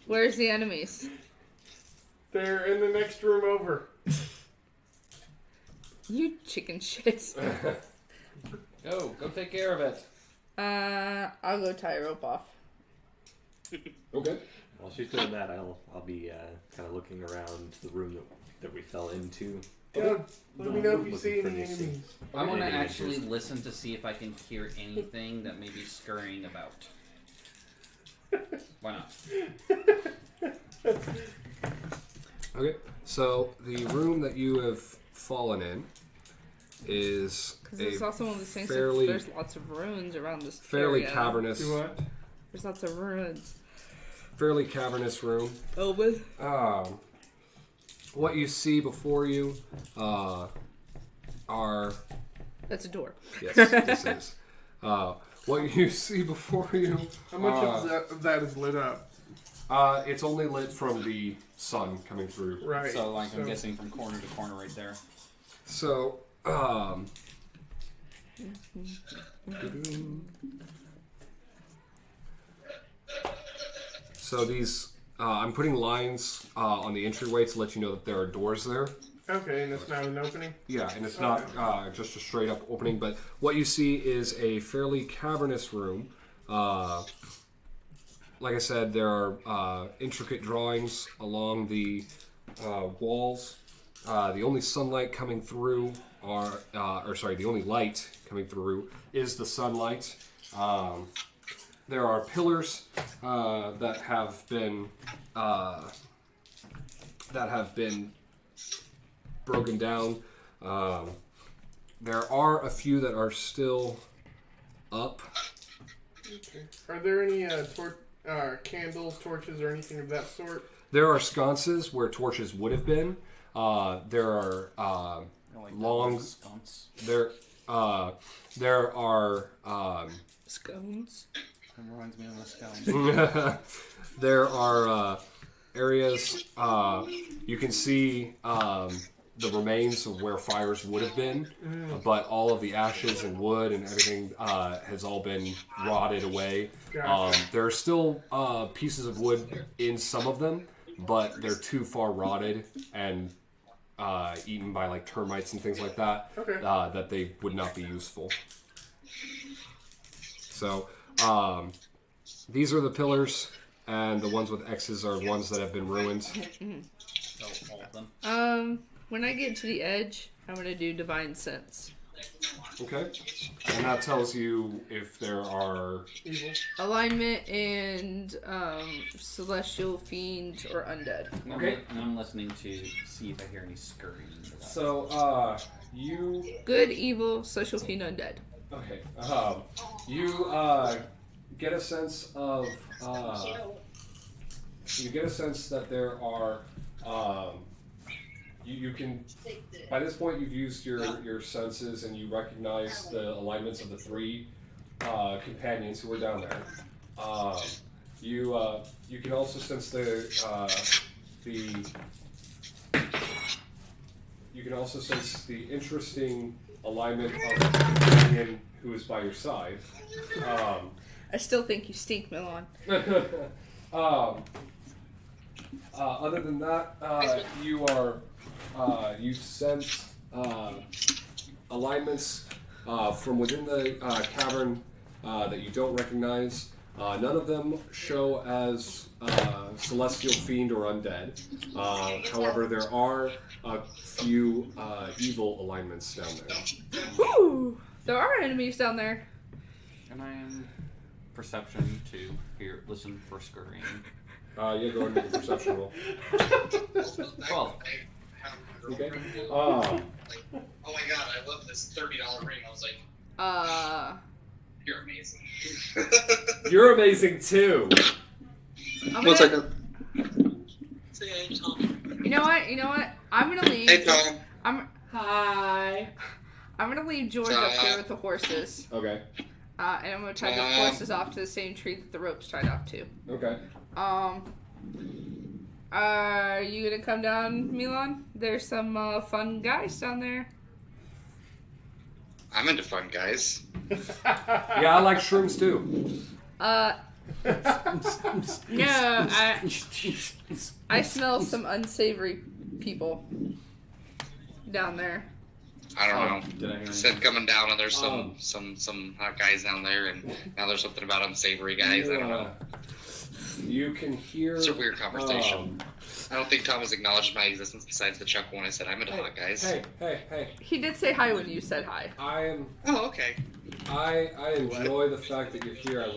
Where's the enemies? They're in the next room over. You chicken shit. Go take care of it. I'll go tie a rope off. Okay. While she's doing that, I'll be kind of looking around the room that we fell into. Yeah, let me know if you Looking see for any these enemies. I want to Maybe actually just- listen to see if I can hear anything that may be scurrying about. Why not? Okay. So the room that you have fallen in is Because it's also one of those things fairly- there's lots of ruins around this fairly area. cavernous. Do what? There's lots of ruins. Fairly cavernous room. Open. What you see before you are That's a door. yes, this is what you see before you. How much of that is lit up? It's only lit from the sun coming through. Right. So, like, I'm guessing from corner to corner right there. So, so these, I'm putting lines on the entryway to let you know that there are doors there. Okay, and it's not an opening? Yeah, and it's not just a straight up opening, but what you see is a fairly cavernous room. Like I said, there are intricate drawings along the walls. The only sunlight coming through the only light coming through is the sunlight. There are pillars that have been broken down. There are a few that are still up. Okay. Are there any candles, torches, or anything of that sort? There are sconces where torches would have been. There are long sconce. there are Scones. That reminds me of a scones. there are areas you can see the remains of where fires would have been, but all of the ashes and wood and everything has all been rotted away. Gotcha. There are still pieces of wood in some of them, but they're too far rotted and eaten by like termites and things like that, Okay. that they would not be useful. So these are the pillars, and the ones with X's are ones that have been ruined. So, all of them. When I get to the edge, I'm gonna do Divine Sense. Okay. And that tells you if there are... Evil. Alignment and Celestial Fiend or Undead. Okay. And I'm listening to see if I hear any scurrying. So, you... Good, Evil, Celestial Fiend, Undead. Okay. You get a sense of... you get a sense that there are... You can, by this point, you've used your senses and you recognize the alignments of the three companions who were down there. You can also sense the interesting alignment of the companion who is by your side. I still think you stink, Milan. Other than that, you sense alignments from within the cavern that you don't recognize. None of them show as celestial fiend or undead. However, there are a few evil alignments down there. Woo! There are enemies down there. And I am perception to listen for scurrying. Yeah, go ahead and make a perception roll. 12. Okay. Oh my god, I love this $30 ring. I was like, you're amazing. You're amazing too. One second. Say hey, Tom. You know what? I'm gonna leave. Hey, Tom. Hi. I'm gonna leave George up here with the horses. Okay. And I'm gonna tie the horses off to the same tree that the rope's tied off to. Okay. Are you gonna come down, Milan? There's some fun guys down there. I'm into fun guys. Yeah, I like shrooms too. No, I smell some unsavory people down there. I don't know. Did I hear Said coming down and there's some hot guys down there, and now there's something about unsavory guys. I don't know. You can hear. It's a weird conversation. I don't think Tom has acknowledged my existence besides the chuckle when I said I'm into hot guys. Hey. He did say hi when you said hi. Oh, okay. I enjoy the fact that you're here. I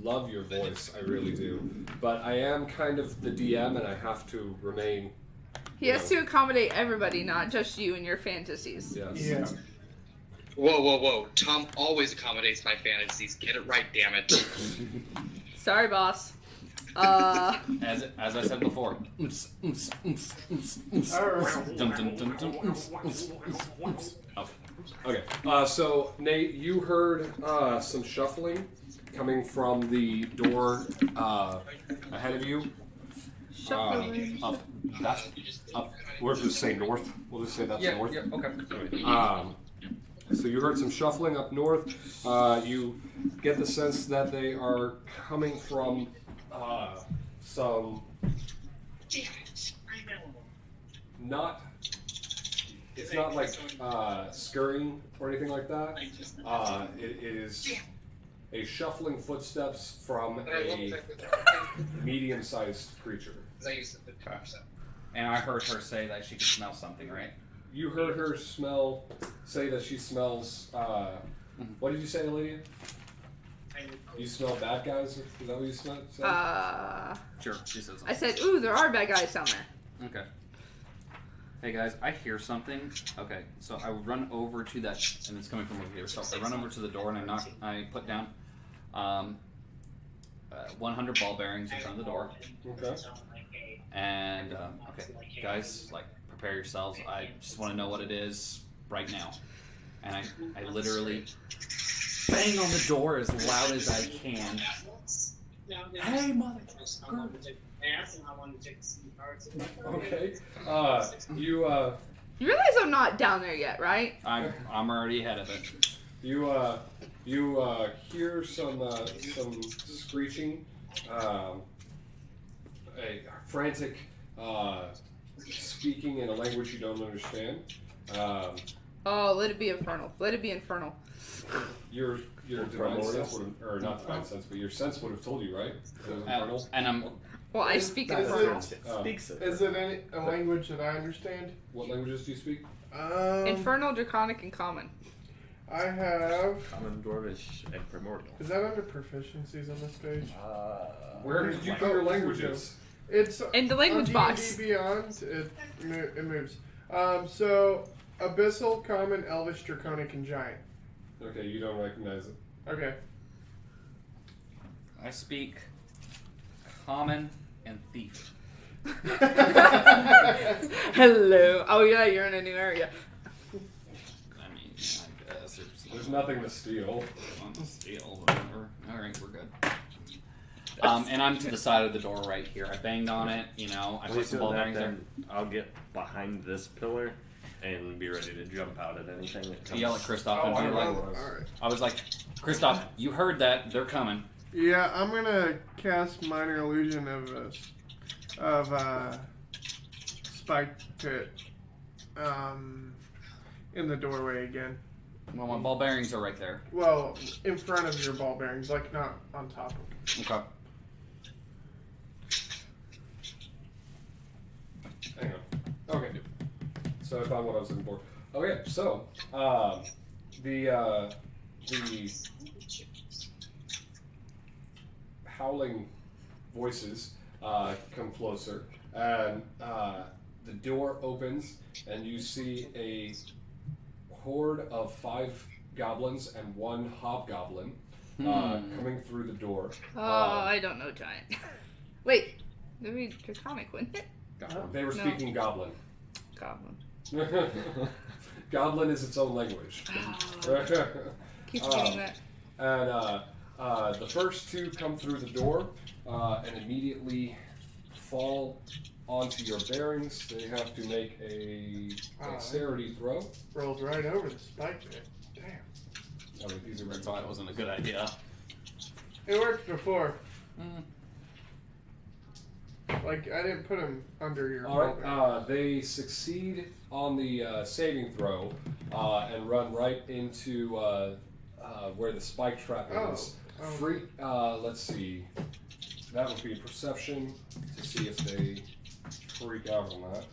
love your voice. I really do. But I am kind of the DM, and I have to remain. He has to accommodate everybody, not just you and your fantasies. Yes. Yeah. Whoa. Tom always accommodates my fantasies. Get it right, damn it. Sorry, boss. As I said before. Okay. So Nate, you heard some shuffling coming from the door ahead of you. Shuffling. Up. That's up. We'll just say north. We'll just say that's north. Yeah, okay. So you heard some shuffling up north. You get the sense that they are coming from some not it's not like scurrying or anything like that. It is a shuffling footsteps from a medium-sized creature. And I heard her say that she could smell something, right? You heard her say that she smells. What did you say, Lydia? You smell bad guys? Is that what you smelled? Sure, she says something. I said, ooh, there are bad guys down there. Okay. Hey guys, I hear something. Okay, so I run over to that, and it's coming from over here. So I run over to the door and I put down 100 ball bearings in front of the door. Okay. And okay, guys, like prepare yourselves. I just want to know what it is right now. And I literally bang on the door as loud as I can. Hey, mother. Okay. You realize I'm not down there yet, right? I'm already ahead of it. You hear some screeching, a frantic speaking in a language you don't understand. Oh, let it be infernal. Let it be infernal. Your divine sense would have, or not divine sense, but your sense would have told you, right? It was infernal. And I'm. Well, I speak Is infernal. Is it a language that I understand? What languages do you speak? Infernal, Draconic, and Common. I have. Common, Dwarvish, and Primordial. Is that under proficiencies on this page? Where did you put your languages? It's in the language on box. D&D Beyond. It moves. So Abyssal, Common, Elvish, Draconic, and Giant. Okay, you don't recognize it. Okay. I speak Common and Thief. Hello. Oh yeah, you're in a new area. I mean, I guess there's nothing to steal. Steal, whatever. All right, we're good. And I'm to the side of the door right here. I banged on it, you know. I put some ball bearings there. I'll get behind this pillar and be ready to jump out at anything that comes. Yell at Kristoff and be like, I was like, Kristoff, you heard that? They're coming. Yeah, I'm gonna cast Minor Illusion of Spike Pit in the doorway again. Well, my ball bearings are right there. Well, in front of your ball bearings, like not on top of them. Okay. Hang on. Okay. So I found what I was looking for. Okay, so the howling voices come closer, and the door opens, and you see a horde of 5 goblins and 1 hobgoblin coming through the door. Oh, I don't know, Giant. Wait, that'd be Draconic, wouldn't it? They were speaking Goblin. Goblin. Goblin is its own language. Keep getting that. And the first 2 come through the door and immediately fall onto your bearings. They have to make a dexterity throw. Rolled right over the spike there. Damn. Oh, wait, these are I thought it wasn't a good idea. It worked before. Like, I didn't put them under your Alright, they succeed on the saving throw and run right into where the spike trap is. Free, let's see. That would be perception to see if they freak out on that.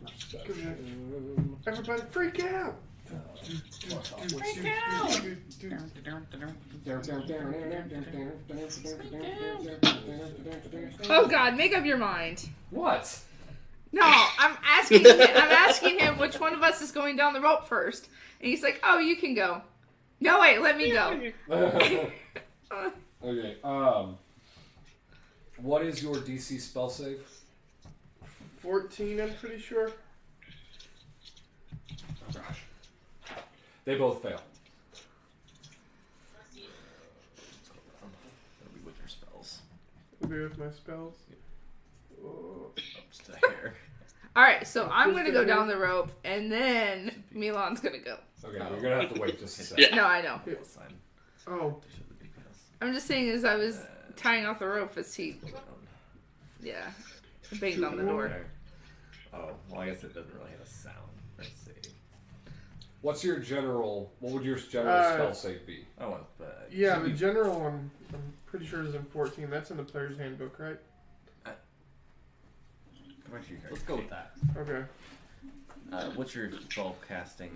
Perception. Everybody freak out! Freak out! Oh God, make up your mind. What? No, I'm asking him which one of us is going down the rope first, and he's like, "Oh, you can go." No, wait, let me go. Okay. What is your DC spell save? 14, I'm pretty sure. Oh gosh. They both fail. That'll be with your spells. I'll be with my spells. Oh, just a hair. All right, so I'm gonna go down the rope, and then Milan's gonna go. Okay, you're gonna have to wait just a second. No, I know. Oh. I'm just saying, as I was tying off the rope, as he, yeah, banged on the door. Oh, well, I guess it doesn't really have a sound. Let's see. What would your general spell save be? Oh, yeah, the general one, I'm pretty sure is in 14. That's in the player's handbook, right? Let's go with that. Okay. What's your spell casting?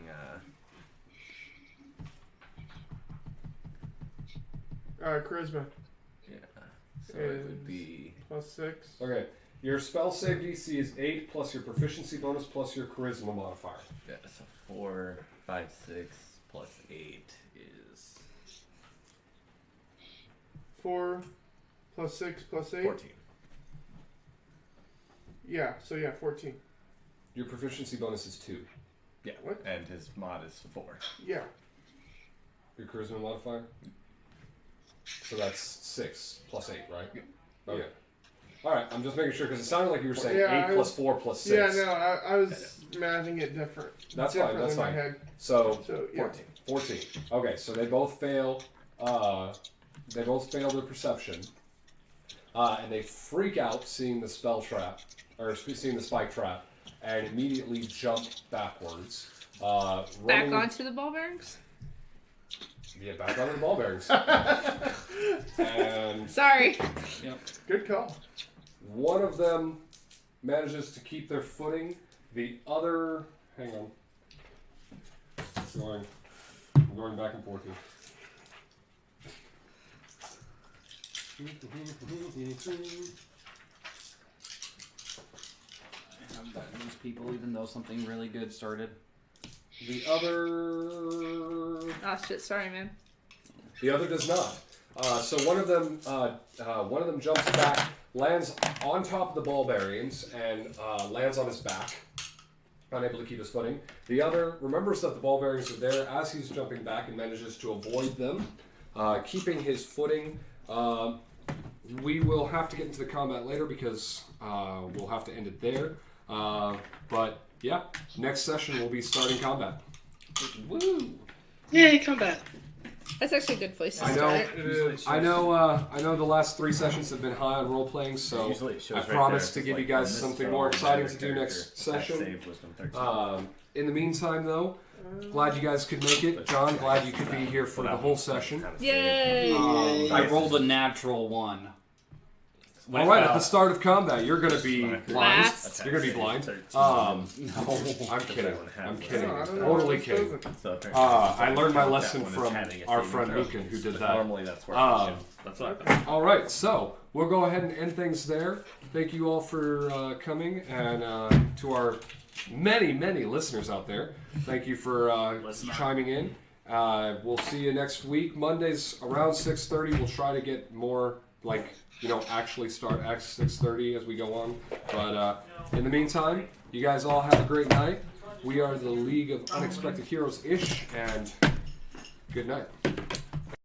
Charisma. Yeah. So it would be +6. Okay. Your spell save DC is 8 plus your proficiency bonus plus your charisma modifier. yeah. So 4, 5, 6 plus 8 is 4 plus 6 plus 8. 14. Yeah. So yeah, 14. Your proficiency bonus is 2. Yeah. What? And his mod is 4. Yeah. Your charisma modifier? So that's 6 plus 8, right? Yeah. Okay. Alright, I'm just making sure because it sounded like you were saying Yeah, 8 plus 4 plus 6. Yeah, no, I was mathing it different. That's fine, that's in my fine. head. So, So yeah. 14. Okay, so they both fail. They both fail their perception, and they freak out seeing the spell trap or seeing the spike trap, and immediately jump backwards. Back onto the ball bearings? Yeah, back onto the ball bearings. And Sorry. Yep. Good call. one of them manages to keep their footing. The other, hang on, I'm going back and forth here. These people, even though something really good started. The other Oh shit, sorry man. The other does not. So one of them jumps back, lands on top of the ball bearings, and lands on his back, unable to keep his footing. The other remembers that the ball bearings are there as he's jumping back and manages to avoid them, keeping his footing. We will have to get into the combat later because we'll have to end it there. But yeah, next session we'll be starting combat. Woo! Yay, combat. That's actually a good place to I know. start. It is. I know the last 3 sessions have been high on role playing, so Usually it shows I right promise there, to give you like, guys this something spell, more exciting to character, do next that session. save wisdom 13. In the meantime, though, glad you guys could make it. John, glad you could be here for the whole session. Yay! I rolled a natural 1. All right, at the start of combat, you're going to be blind. Last. You're going to be blind. No. I'm kidding. I'm kidding. No, I don't know Totally what kidding. this is. So I learned my that lesson one is from having a our saving friend throw. Lucan, who did But that. Normally that's where that's what I thought. All right, so we'll go ahead and end things there. Thank you all for coming, and to our many listeners out there, thank you for chiming in. We'll see you next week, Mondays around 6:30. We'll try to get more actually start at 6:30 as we go on. But in the meantime, you guys all have a great night. We are the League of Unexpected Heroes-ish, and good night.